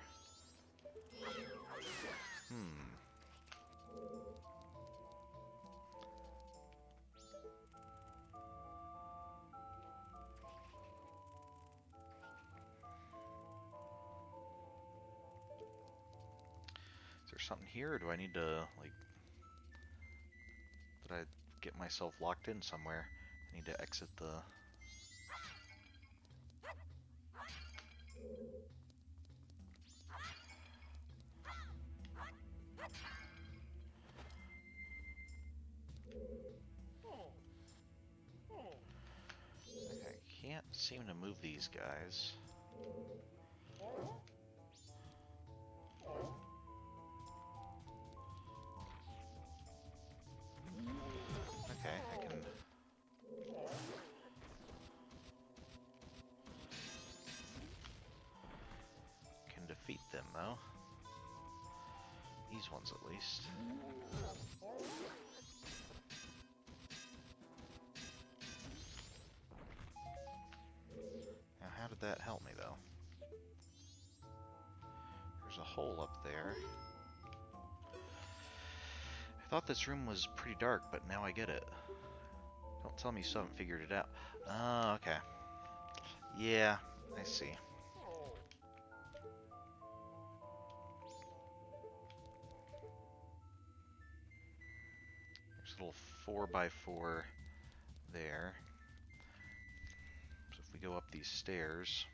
Is there something here, or do I need to, like... Did I get myself locked in somewhere? I need to exit the... Okay, I can't seem to move these guys. Okay, I can defeat them though. These ones at least. Now how did that help me though? There's a hole up there. I thought this room was pretty dark, but now I get it. Don't tell me you still haven't figured it out. Oh, okay. Yeah, I see. There's a little 4x4 there. So if we go up these stairs...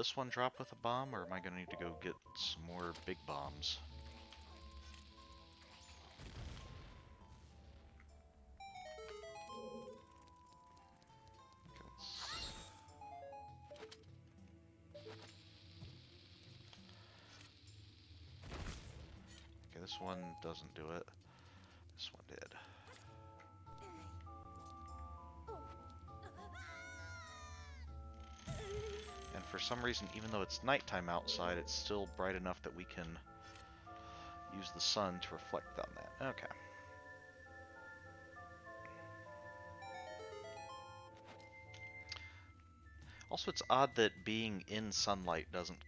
this one drop with a bomb, or am I going to need to go get some more big bombs? Okay, this one doesn't do it. This one did. And for some reason, even though it's nighttime outside, it's still bright enough that we can use the sun to reflect on that. Okay. Also, it's odd that being in sunlight doesn't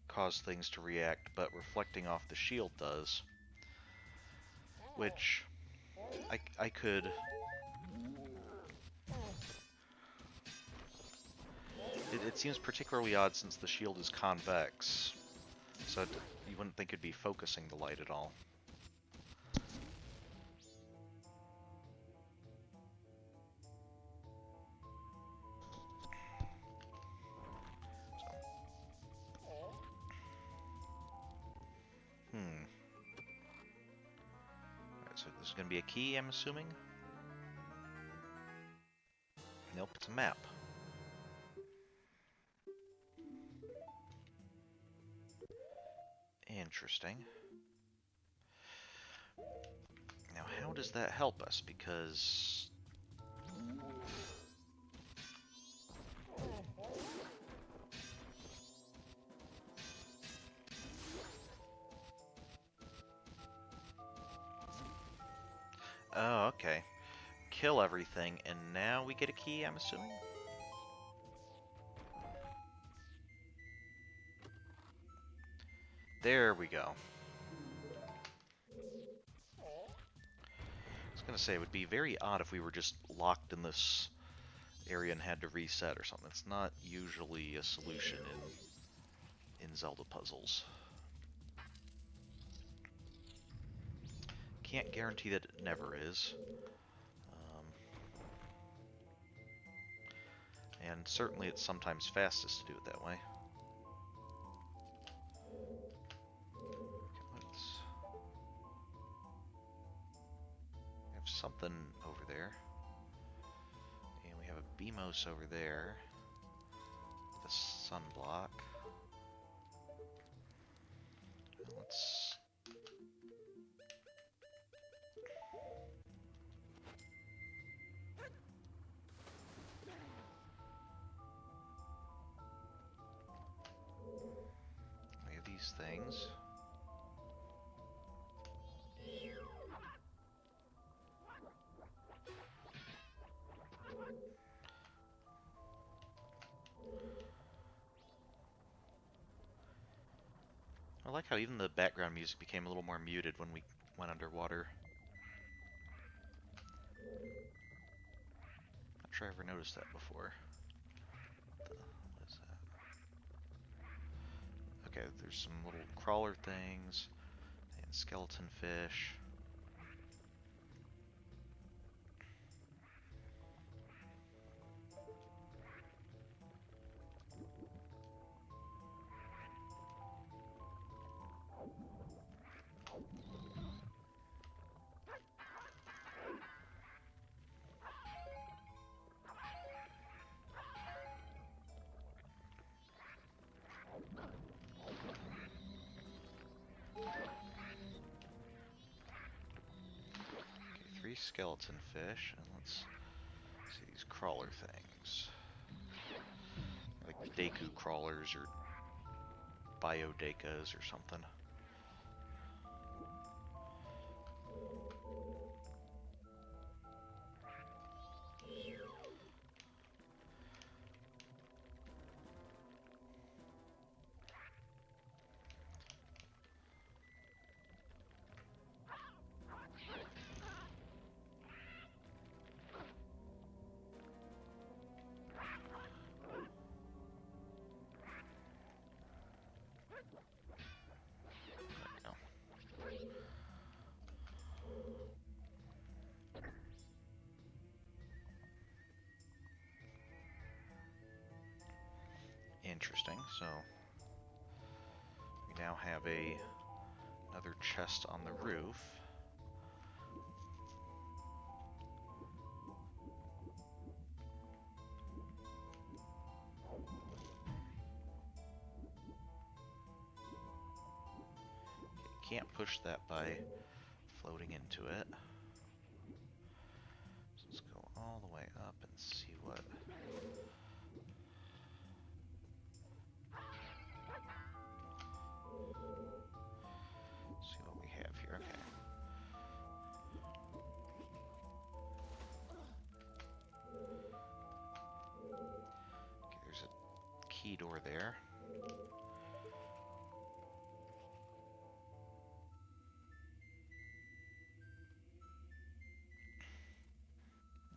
cause things to react, but reflecting off the shield does. Which, I could... It seems particularly odd since the shield is convex, so you wouldn't think it'd be focusing the light at all. Alright, so this is going to be a key, I'm assuming? Nope, it's a map. Interesting. Now, how does that help us? Because... Oh, okay. Kill everything, and now we get a key, I'm assuming? There we go. I was gonna say, it would be very odd if we were just locked in this area and had to reset or something. It's not usually a solution in Zelda puzzles. Can't guarantee that it never is. And certainly it's sometimes fastest to do it that way. Let's have something over there. And we have a Beamos over there. The sunblock. Let's... We have these things. I like how even the background music became a little more muted when we went underwater. Not sure I ever noticed that before. What is that? Okay, there's some little crawler things and skeleton fish. Three skeleton fish, and let's see these crawler things. Like Deku crawlers or Biodekas or something. Interesting. So we now have another chest on the roof. Okay, can't push that by floating into it. So let's go all the way up and see what... See what we have here. Okay. Okay, there's a key door there.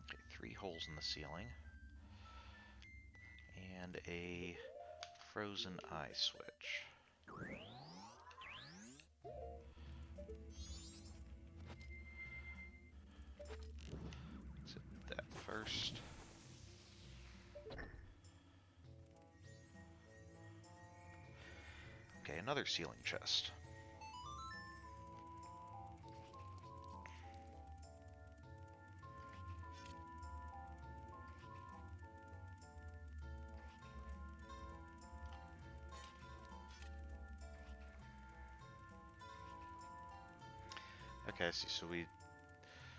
Okay, 3 holes in the ceiling. And a frozen eye switch. Let's hit that first. Okay, another ceiling chest. Okay, I see. So we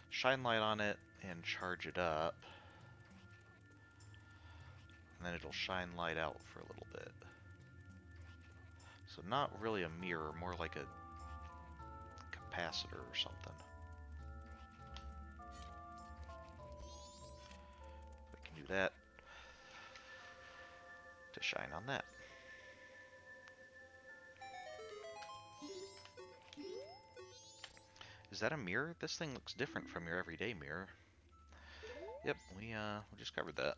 shine light on it and charge it up. And then it'll shine light out for a little bit. So not really a mirror, more like a capacitor or something. We can do that to shine on that. Is that a mirror? This thing looks different from your everyday mirror. Yep, we just covered that.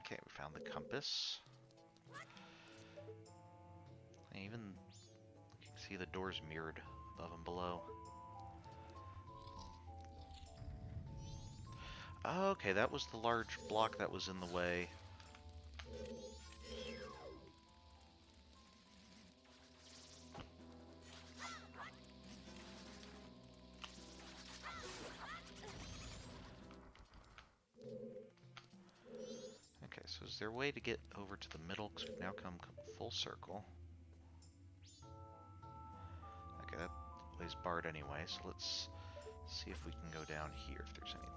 Okay, we found the compass. And even you can see the doors mirrored above and below. Oh, okay, that was the large block that was in the way. Okay, so is there a way to get over to the middle? Because we've now come full circle. Okay, that way's barred anyway, so let's see if we can go down here if there's anything.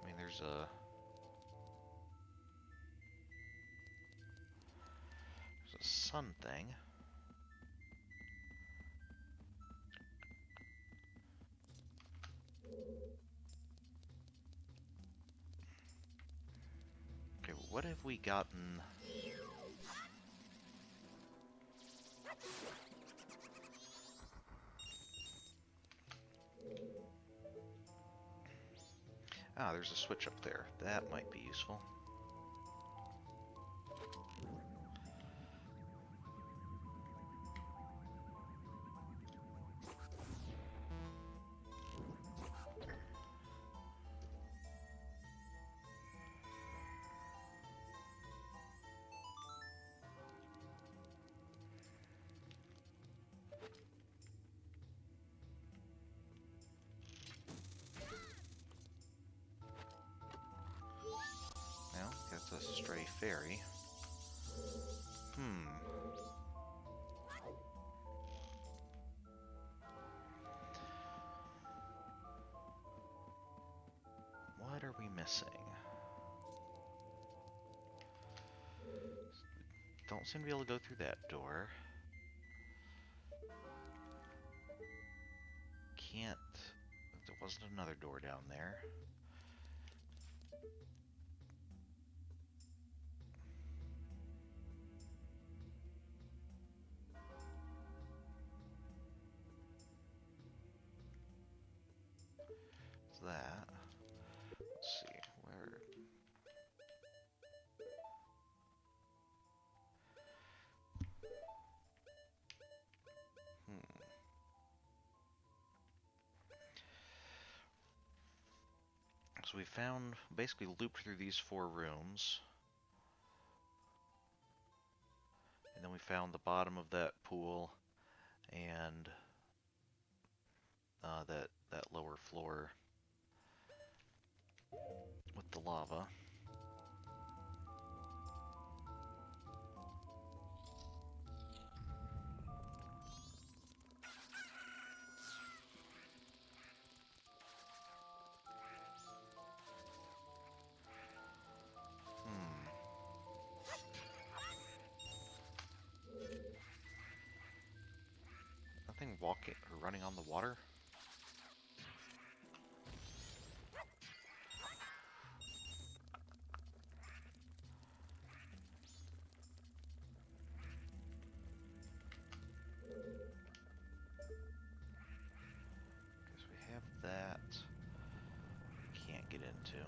I mean, there's a sun thing. Okay, what have we gotten? Ah, there's a switch up there. That might be useful. Well, that's a stray fairy. What are we missing? Don't seem to be able to go through that door. Can't... There wasn't another door down there. So we found, basically looped through these 4 rooms. And then we found the bottom of that pool and that lower floor with the lava. Nothing walking or running on the water? Because we have that we can't get into.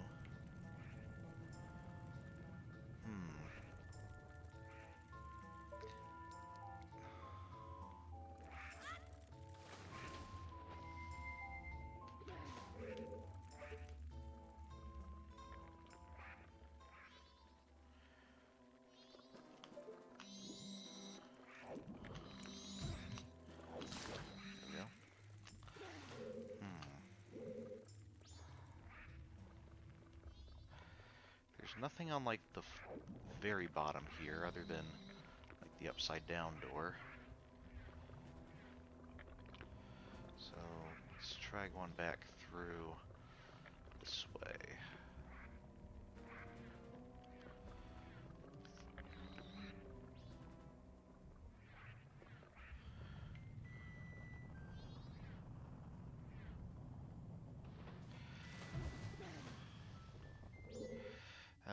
There we go. There's nothing on like the very bottom here other than like the upside down door. So let's try going back through this way.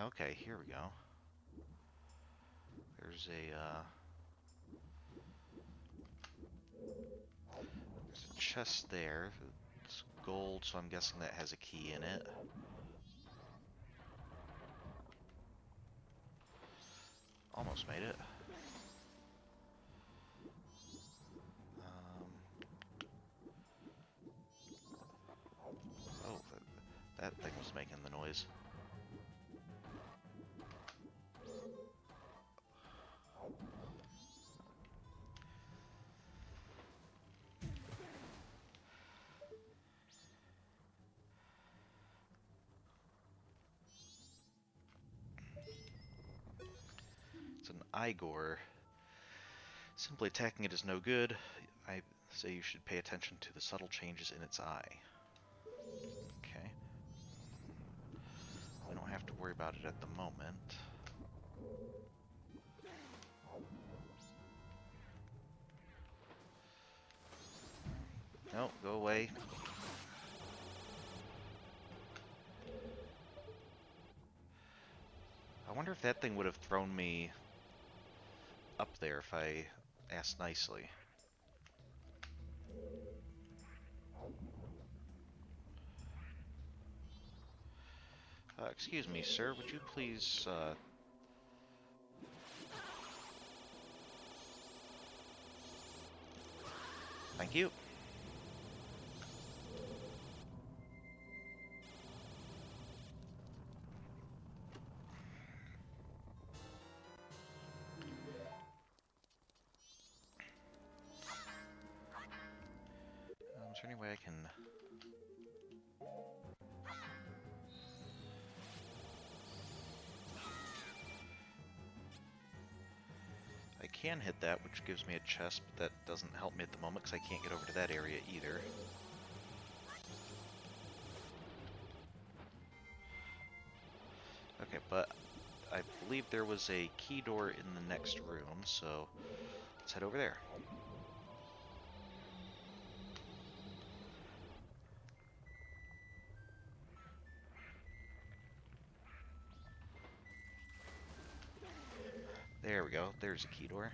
Okay, here we go. There's a chest there. It's gold, so I'm guessing that has a key in it. Almost made it. Oh, that thing was making the noise. It's an Igor. Simply attacking it is no good. I say you should pay attention to the subtle changes in its eye. Okay. We don't have to worry about it at the moment. No, go away. I wonder if that thing would have thrown me up there if I asked nicely. Excuse me, sir, would you please, Thank you. Is there any way I can... I can hit that, which gives me a chest, but that doesn't help me at the moment because I can't get over to that area either. Okay, but I believe there was a key door in the next room, so let's head over there. There we go, there's a key door.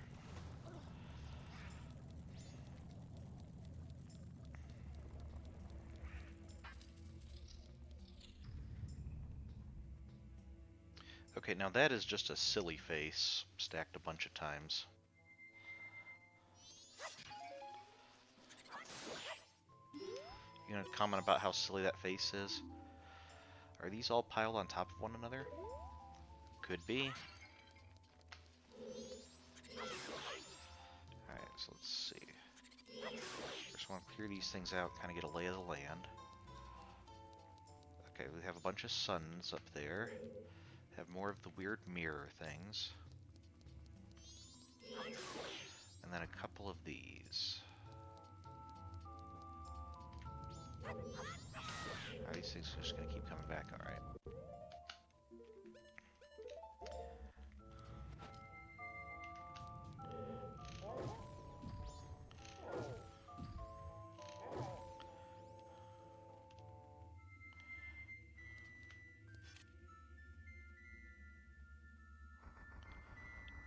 Okay, now that is just a silly face stacked a bunch of times. You gonna comment about how silly that face is? Are these all piled on top of one another? Could be. Alright, so let's see. Just want to clear these things out, kind of get a lay of the land. Okay, we have a bunch of suns up there. Have more of the weird mirror things. And then a couple of these. Are these things just going to keep coming back? Alright.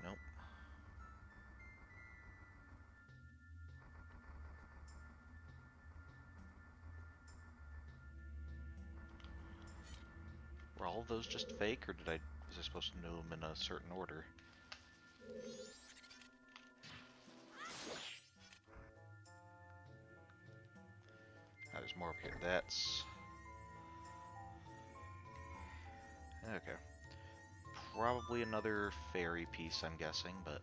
Nope. Were all of those just fake, or was I supposed to know them in a certain order? Oh, there's more up here. That's... okay. Probably another fairy piece, I'm guessing, but...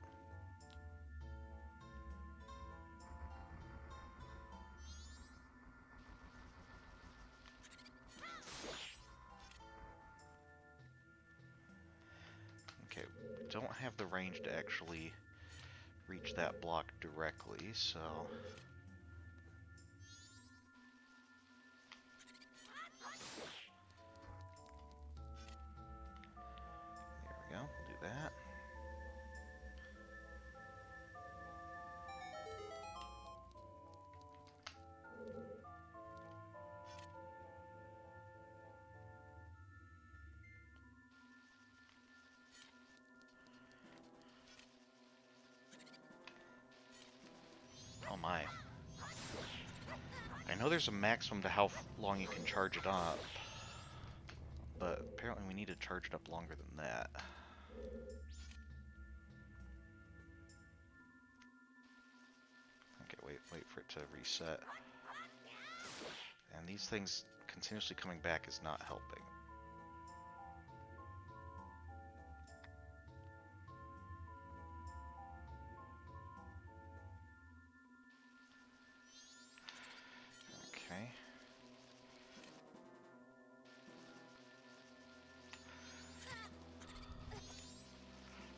okay, we don't have the range to actually reach that block directly, so... there we go, we'll do that. Oh my. I know there's a maximum to how long you can charge it up, but apparently we need to charge it up longer than that. Okay, wait for it to reset. And these things continuously coming back is not helping. Okay.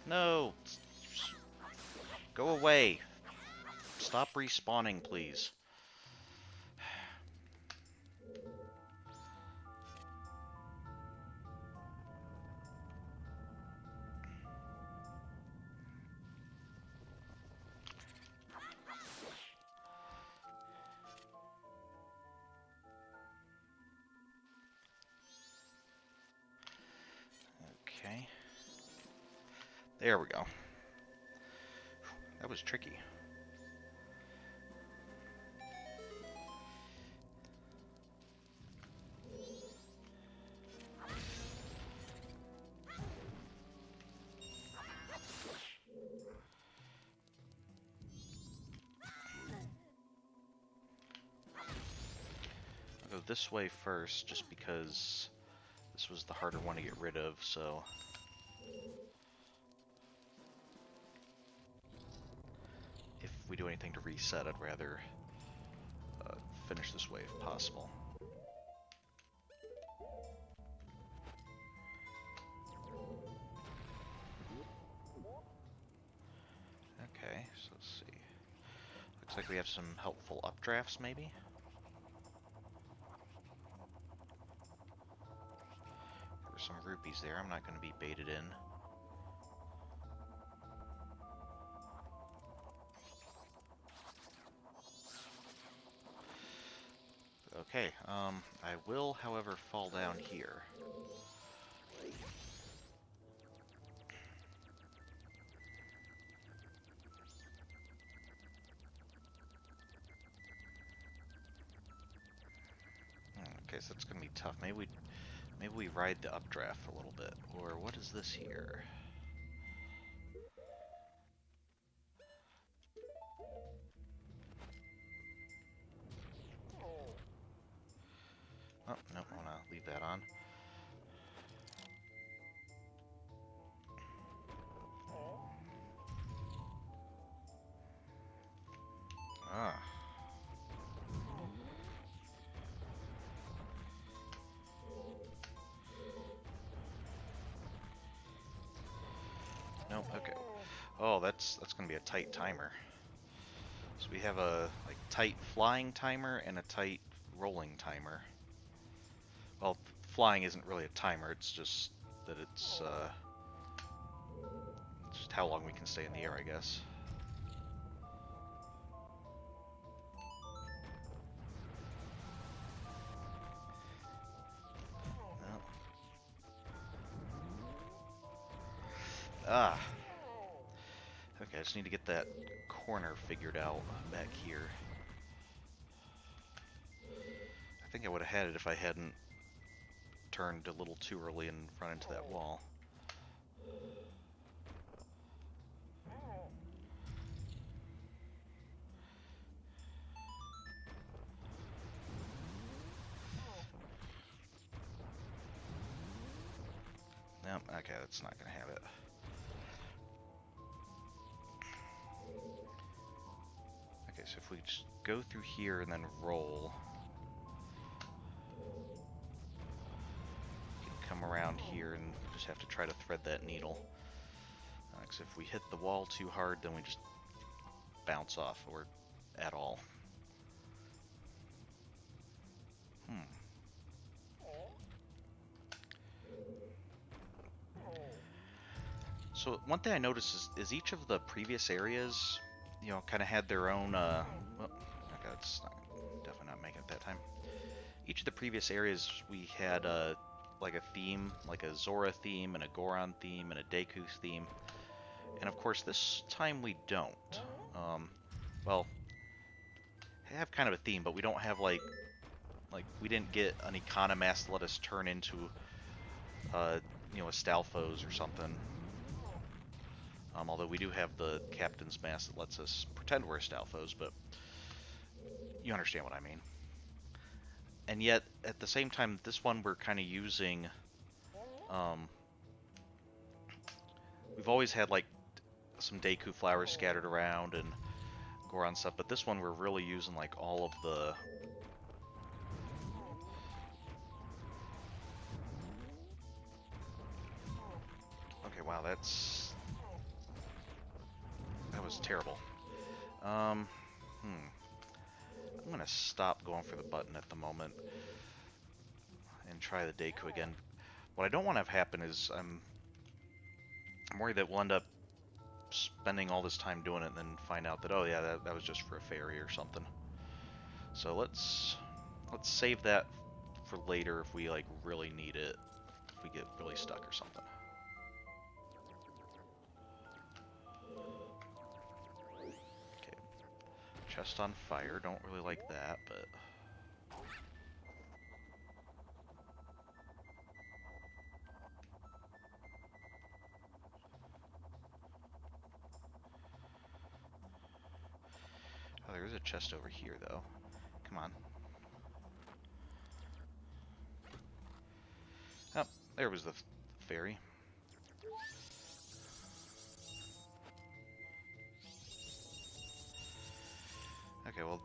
No! Go away! Stop respawning, please. Okay. There we go. That was tricky. I'll go this way first, just because this was the harder one to get rid of, so... if we do anything to reset, I'd rather finish this way if possible. Okay, so let's see. Looks like we have some helpful updrafts, maybe? There were some rupees there, I'm not going to be baited in. Okay, I will, however, fall down here. Okay, so that's gonna be tough. Maybe we ride the updraft a little bit. Or what is this here? Oh, no, I wanna leave that on. Okay. Oh, that's gonna be a tight timer. So we have a like tight flying timer and a tight rolling timer. Well, flying isn't really a timer. It's just that it's just how long we can stay in the air, I guess. Well, ah. Okay, I just need to get that corner figured out back here. I think I would have had it if I hadn't turned a little too early and run into that wall. Nope, okay, that's not gonna have it. Okay, so if we just go through here and then roll, we can come around here and just have to try to thread that needle. Because if we hit the wall too hard, then we just bounce off, or at all. So one thing I noticed is each of the previous areas, you know, kind of had their own, well, okay, it's not, definitely not making it that time. Each of the previous areas, we had, like a theme, like a Zora theme, and a Goron theme, and a Deku theme. And of course, this time we don't. Well, have kind of a theme, but we don't have, like we didn't get an Ikana mask to let us turn into, you know, a Stalfos or something. Although we do have the captain's mask that lets us pretend we're Stalfos, but you understand what I mean. And yet, at the same time, this one we're kind of using, we've always had like some Deku flowers scattered around and Goron stuff, but this one we're really using like all of the... Okay, wow, that was terrible. I'm gonna stop going for the button at the moment and try the Deku again. What I don't want to have happen is I'm worried that we'll end up spending all this time doing it and then find out that, oh yeah, that was just for a fairy or something. So let's save that for later if we like really need it, if we get really stuck or something. Okay, chest on fire, don't really like that, but... Oh, there is a chest over here, though. Come on. Oh, there was the fairy. Okay, well,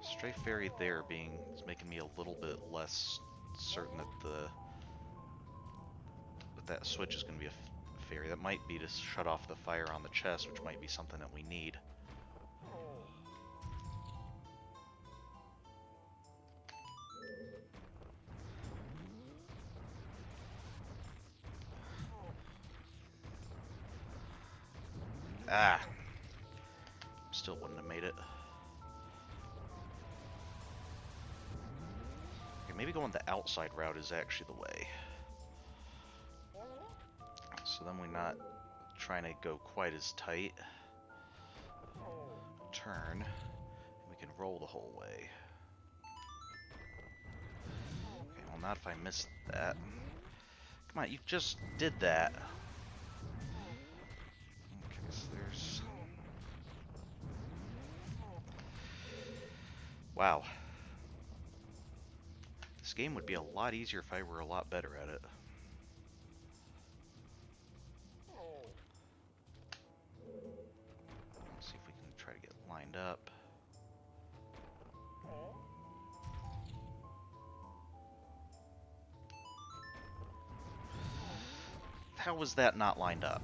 stray fairy there is making me a little bit less certain that that switch is going to be a fairy. That might be to shut off the fire on the chest, which might be something that we need. Ah! Still wouldn't have made it. Okay, maybe going the outside route is actually the way. So then we're not trying to go quite as tight. Turn, and we can roll the whole way. Okay, well not if I missed that. Come on, you just did that. Okay, so there's... Wow. This game would be a lot easier if I were a lot better at it. Let's see if we can try to get lined up. How was that not lined up?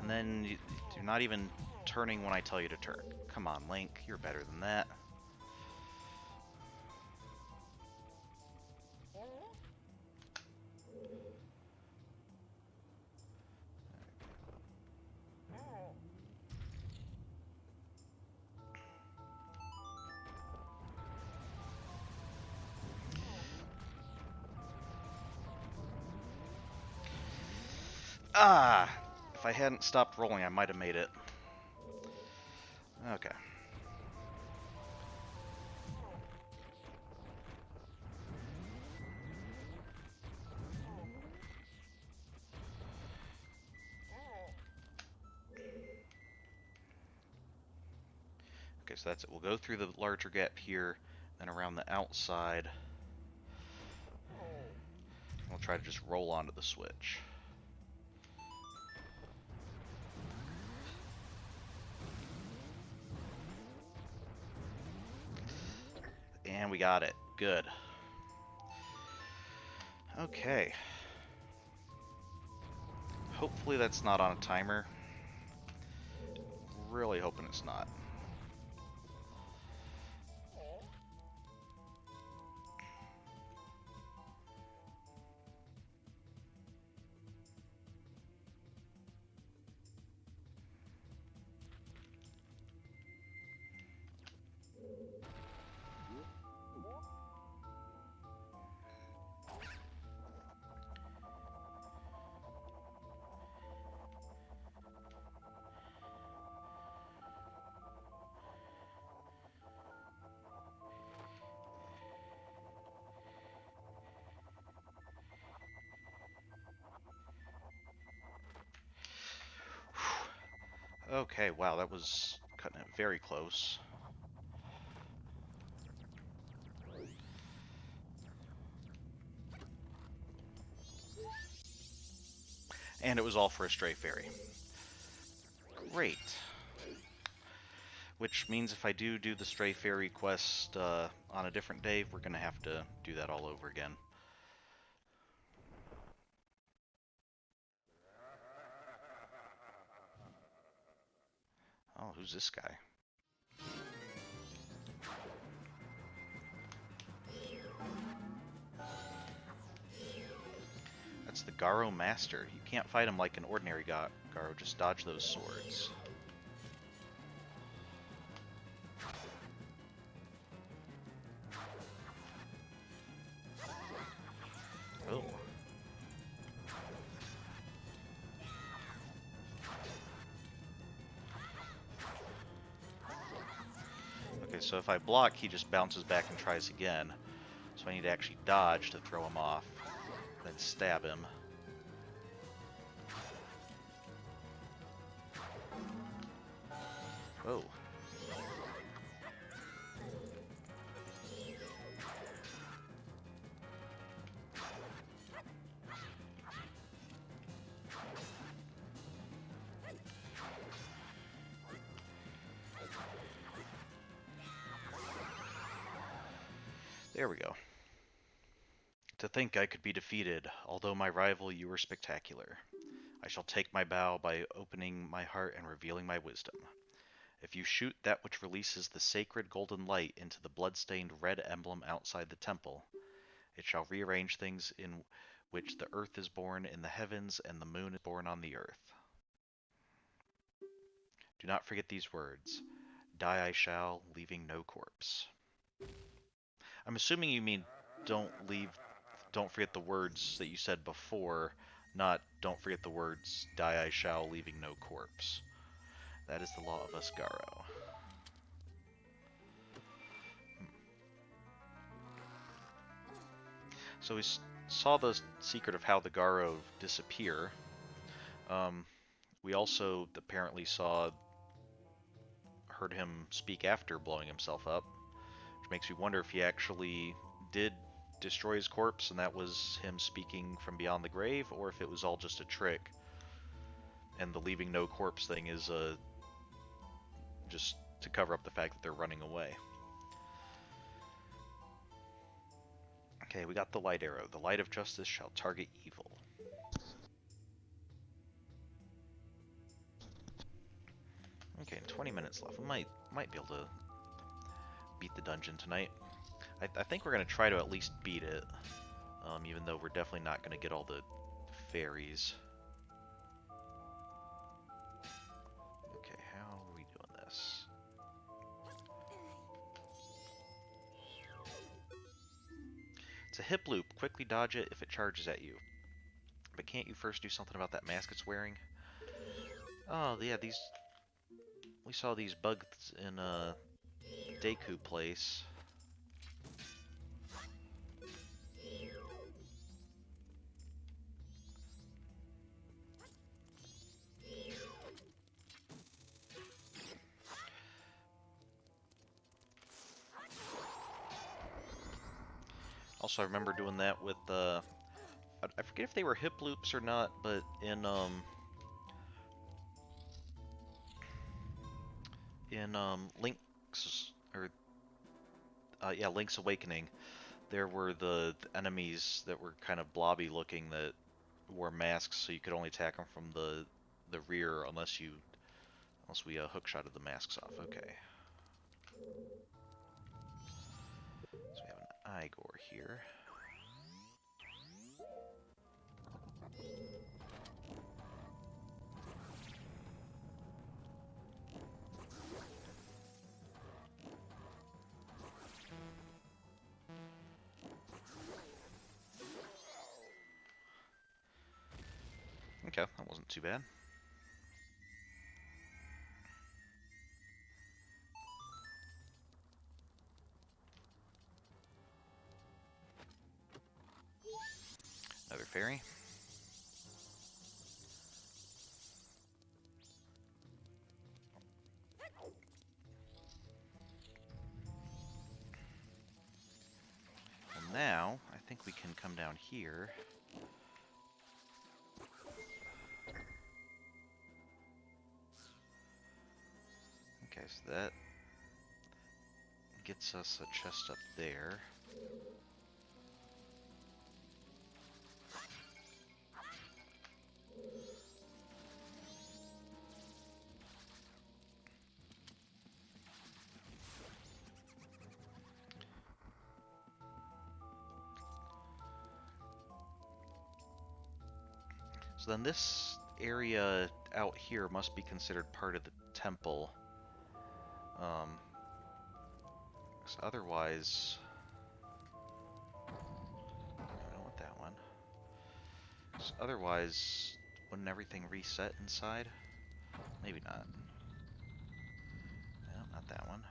And then you're not even turning when I tell you to turn. Come on, Link, you're better than that. Ah! If I hadn't stopped rolling, I might have made it. Okay. Okay, so that's it. We'll go through the larger gap here, then around the outside. We'll try to just roll onto the switch. And we got it. Good. Okay. Hopefully that's not on a timer. Really hoping it's not. Okay, wow, that was cutting it very close. And it was all for a stray fairy. Great. Which means if I do the stray fairy quest on a different day, we're going to have to do that all over again. Oh, who's this guy? That's the Garo Master. You can't fight him like an ordinary Garo, just dodge those swords. Oh. Okay, so if I block, he just bounces back and tries again. So I need to actually dodge to throw him off, then stab him. Oh. There we go. To think I could be defeated, although my rival you were spectacular. I shall take my bow by opening my heart and revealing my wisdom. If you shoot that which releases the sacred golden light into the blood-stained red emblem outside the temple, it shall rearrange things in which the earth is born in the heavens and the moon is born on the earth. Do not forget these words. Die I shall, leaving no corpse. I'm assuming you mean don't forget the words that you said before, not don't forget the words die I shall, leaving no corpse. That is the law of Asgaro. So we saw the secret of how the Garo disappear. We also apparently heard him speak after blowing himself up, which makes me wonder if he actually did destroy his corpse and that was him speaking from beyond the grave, or if it was all just a trick and the leaving no corpse thing is just to cover up the fact that they're running away. Okay, we got the light arrow. The light of justice shall target evil. Okay, 20 minutes left. We might be able to beat the dungeon tonight. I think we're gonna try to at least beat it, even though we're definitely not gonna get all the fairies. Okay, how are we doing this? It's a hip loop. Quickly dodge it if it charges at you. But can't you first do something about that mask it's wearing? Oh, yeah, we saw these bugs in Deku place. Also, I remember doing that with I forget if they were hip loops or not, but in Link's or yeah, Link's Awakening, there were the enemies that were kind of blobby looking that wore masks, so you could only attack them from the rear unless we hookshotted the masks off. Okay. So we have an Igor here. Okay, that wasn't too bad. Another fairy. Well, now I think we can come down here. Okay, so that gets us a chest up there. So then this area out here must be considered part of the temple. 'Cause otherwise, I don't want that one. 'Cause otherwise, wouldn't everything reset inside? Maybe not. No, not that one.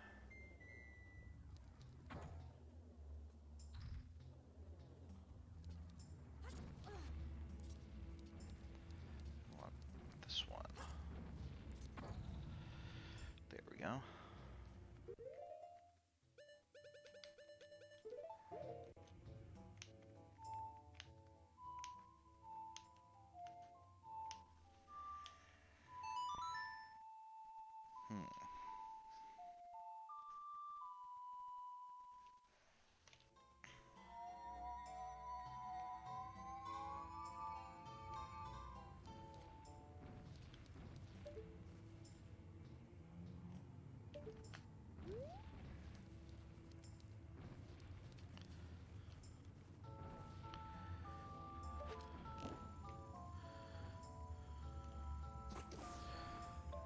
I want this one. There we go. Hmm.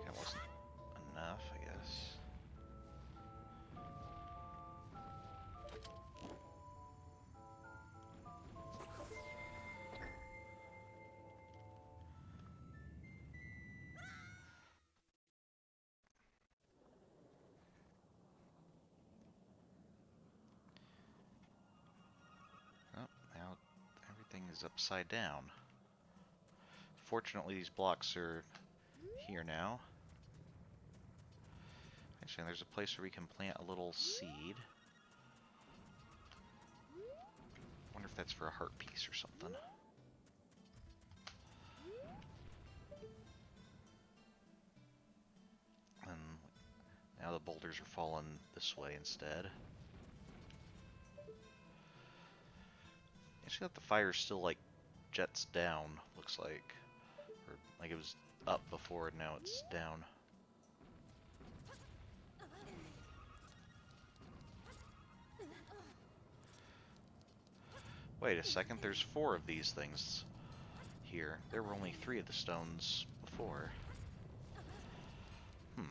That wasn't enough, I guess. Oh, now everything is upside down. Fortunately, these blocks are here now. Actually, there's a place where we can plant a little seed. Wonder if that's for a heart piece or something. And now the boulders are falling this way instead. Actually, the fire still like jets down, looks like. Or like it was up before and now it's down. Wait a second, there's 4 of these things here. There were only 3 of the stones before. Hmm.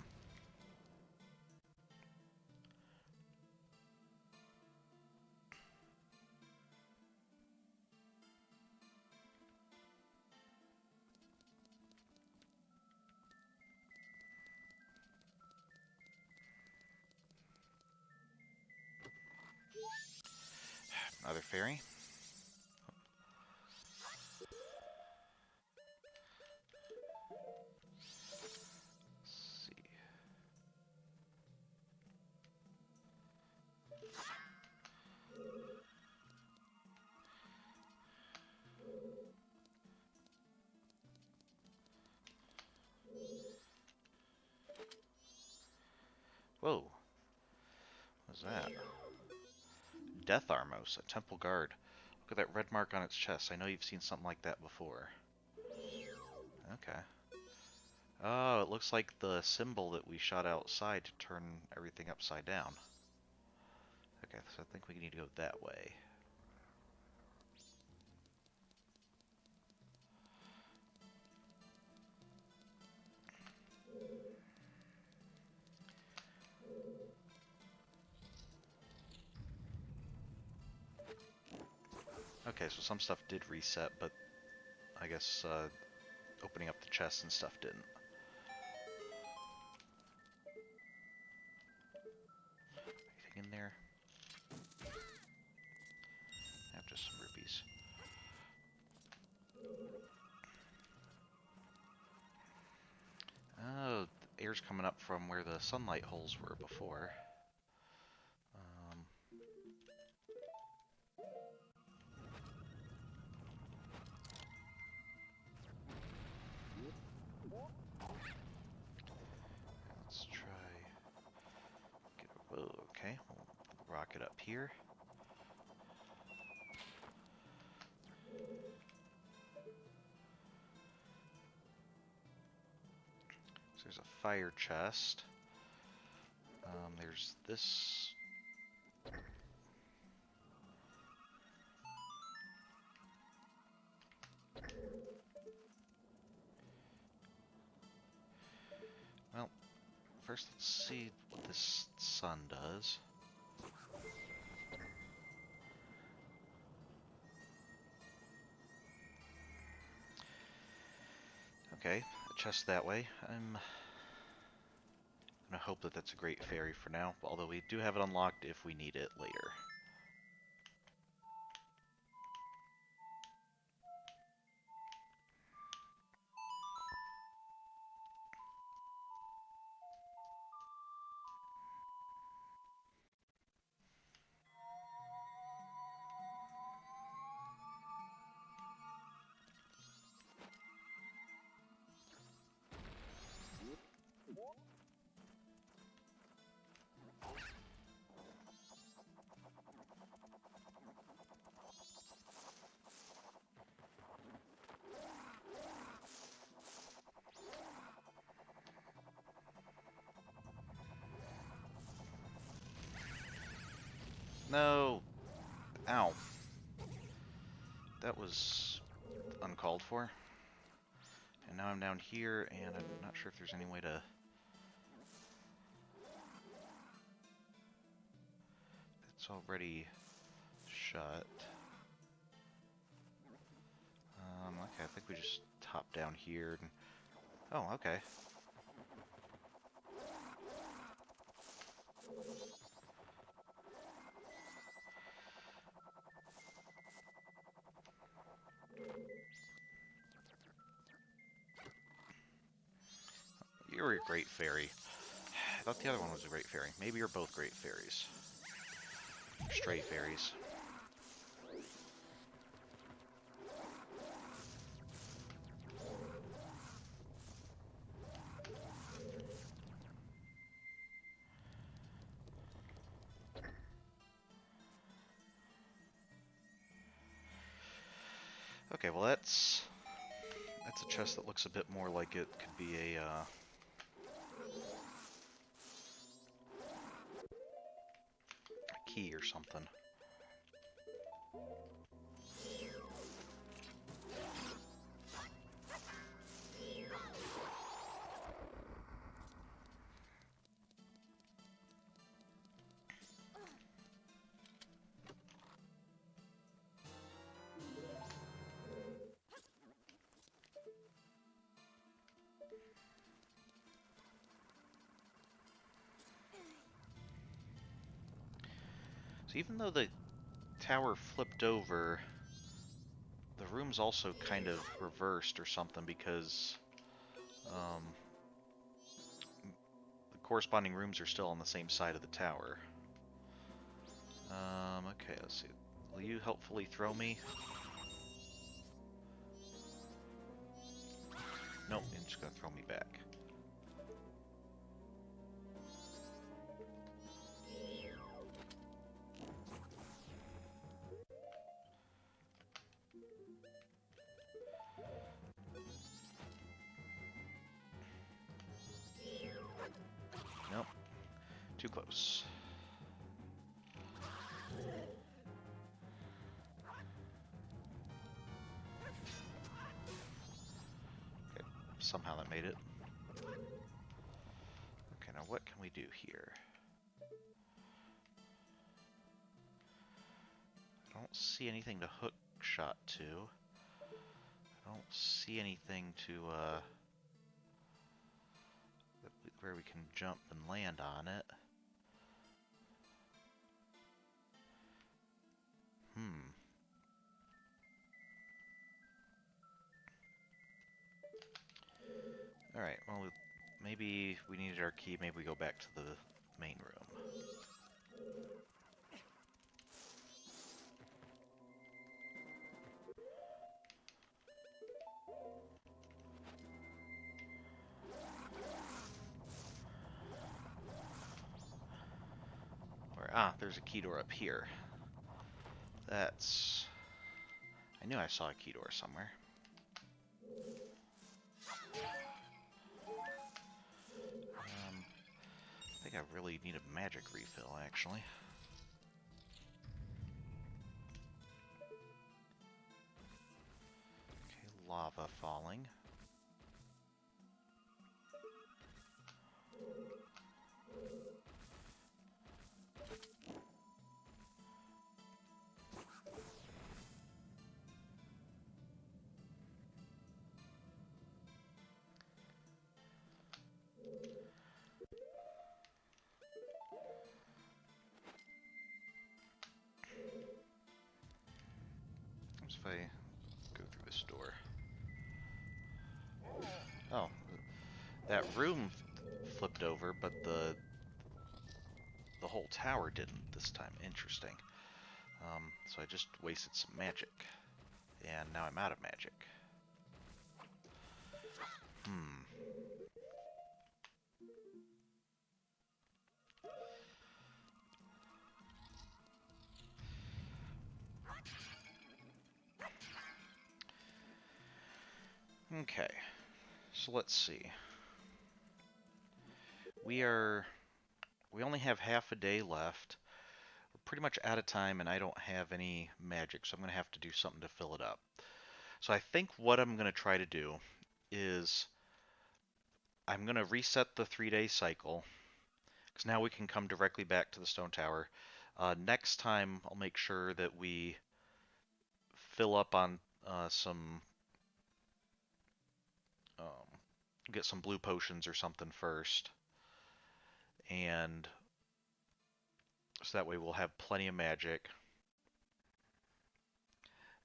Another fairy. Let's see. Whoa. What's that? Death Armos, a temple guard. Look at that red mark on its chest. I know you've seen something like that before. Okay. Oh, it looks like the symbol that we shot outside to turn everything upside down. Okay, so I think we need to go that way. Okay, so some stuff did reset, but I guess opening up the chests and stuff didn't. Anything in there? Yeah, just some rupees. Oh, the air's coming up from where the sunlight holes were before. Let's try. Whoa, okay. We'll rocket up here. So there's a fire chest. There's this. Well, first let's see what this sun does. Okay, a chest that way. I'm gonna hope that that's a great fairy for now, although we do have it unlocked if we need it later. No! Ow. That was uncalled for. And now I'm down here, and I'm not sure if there's any way to... It's already shut. Okay, I think we just hop down here. And... Oh, okay. You're a great fairy. I thought the other one was a great fairy. Maybe you're both great fairies. Stray fairies. Okay, well that's a chest that looks a bit more like it could be a key or something. So even though the tower flipped over, the room's also kind of reversed or something because um, the corresponding rooms are still on the same side of the tower. Okay, let's see. Will you helpfully throw me? Nope, you're just gonna throw me back. Nope, too close. Okay, somehow that made it. Okay, now what can we do here? I don't see anything to hook shot to. I don't see anything to, where we can jump and land on it. Hmm. Alright, well, maybe we needed our key, maybe we go back to the main room. There's a key door up here. That's... I knew I saw a key door somewhere. I think I really need a magic refill, actually. Okay, lava falling. What if I go through this door? Oh, that room flipped over, but the whole tower didn't this time. Interesting. So I just wasted some magic. And now I'm out of magic. Hmm. Okay. So let's see. We only have half a day left. We're pretty much out of time and I don't have any magic, so I'm going to have to do something to fill it up. So I think what I'm going to try to do is I'm going to reset the 3-day cycle, because now we can come directly back to the stone tower. Next time, I'll make sure that we fill up on um, get some blue potions or something first, and so that way we'll have plenty of magic.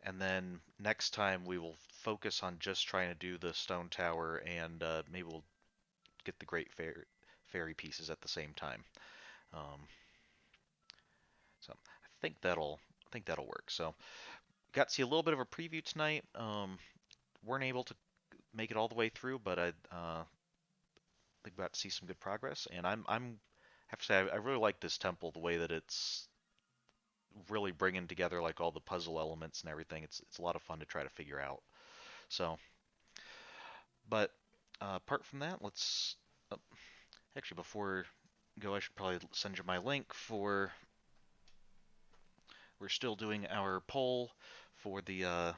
And then next time we will focus on just trying to do the stone tower, and maybe we'll get the great fairy pieces at the same time. So I think that'll work. So got to see a little bit of a preview tonight. Weren't able to make it all the way through, but I think we got to see some good progress. And I'm have to say I really like this temple, the way that it's really bringing together like all the puzzle elements and everything. It's a lot of fun to try to figure out. So, but apart from that, let's actually before go, I should probably send you my link for. We're still doing our poll for the uh,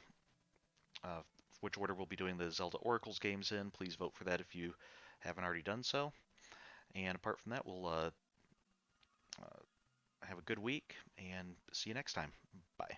which order we'll be doing the Zelda Oracles games in. Please vote for that if you haven't already done so. And apart from that, we'll have a good week and see you next time. Bye.